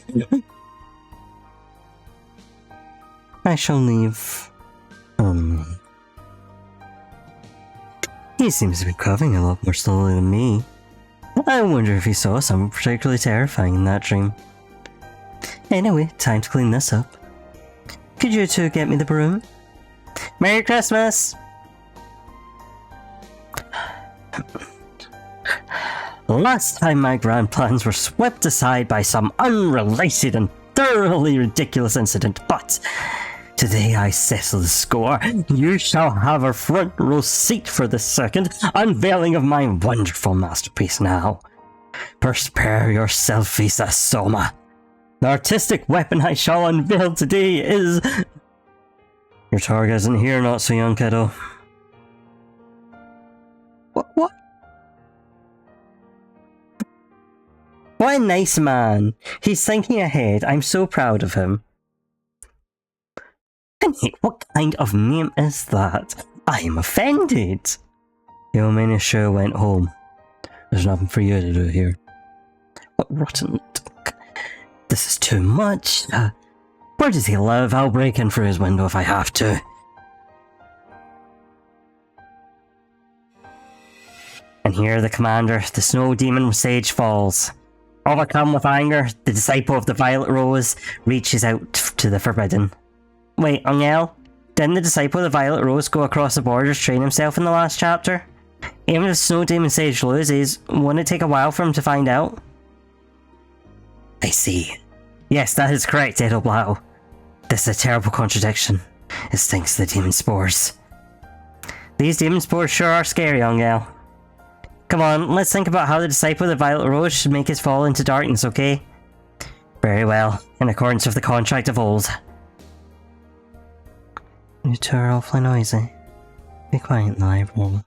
I shall leave only. He seems to be coughing a lot more slowly than me. I wonder if he saw something particularly terrifying in that dream. Anyway, time to clean this up. Could you two get me the broom? Merry Christmas! Last time my grand plans were swept aside by some unrelated and thoroughly ridiculous incident, but today I settle the score. You shall have a front row seat for the second unveiling of my wonderful masterpiece now. Prepare yourself, Visa Soma. The artistic weapon I shall unveil today is... Your target isn't here, not so young, kiddo. What? What a nice man. He's thinking ahead. I'm so proud of him. What kind of name is that? I am offended. The Omenisho went home. There's nothing for you to do here. What rotten... This is too much. Where does he live? I'll break in through his window if I have to. And here the commander, the snow demon sage, falls. Overcome with anger, the disciple of the Violet Rose reaches out to the Forbidden. Wait, Ungel? Didn't the disciple of the Violet Rose go across the borders to train himself in the last chapter? Even if Snow Demon Sage loses, wouldn't it take a while for him to find out? I see. Yes, that is correct, Edoblau. This is a terrible contradiction. It stinks of the demon spores. These demon spores sure are scary, Ungel. Come on, let's think about how the disciple of the Violet Rose should make his fall into darkness, okay? Very well, in accordance with the contract of old. You two are awfully noisy. Be quiet in the library.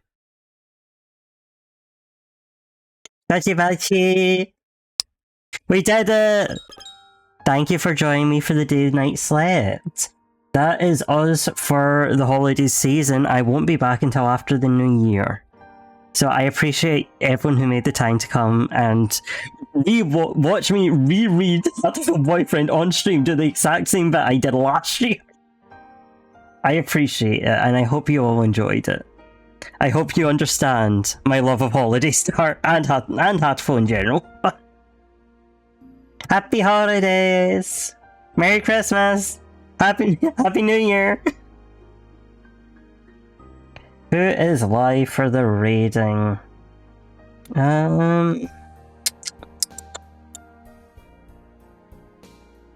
Bachi! We did it! Thank you for joining me for the day-night slate. That is us for the holiday season. I won't be back until after the new year. So I appreciate everyone who made the time to come and watch me reread Hatoful Boyfriend on stream, do the exact same bit I did last year. I appreciate it, and I hope you all enjoyed it. I hope you understand my love of Holiday Star and Hatoful in general. Happy holidays! Merry Christmas! Happy New Year! Who is live for the raiding?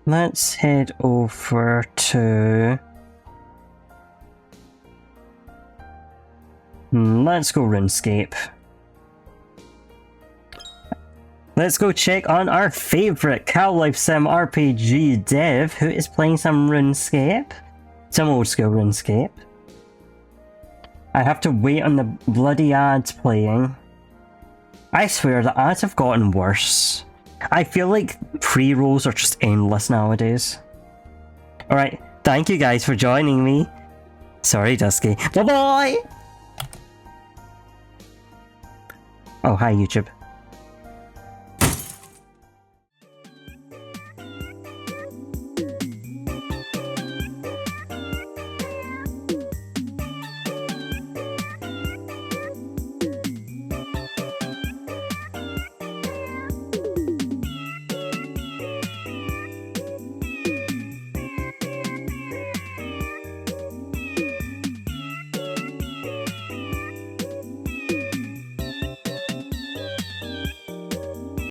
Let's head over to... let's go RuneScape. Let's go check on our favourite Cal Life Sim RPG dev who is playing some RuneScape. Some old school RuneScape. I have to wait on the bloody ads playing. I swear the ads have gotten worse. I feel like pre-rolls are just endless nowadays. Alright, thank you guys for joining me. Sorry, Dusky. Bye bye! Oh, hi YouTube.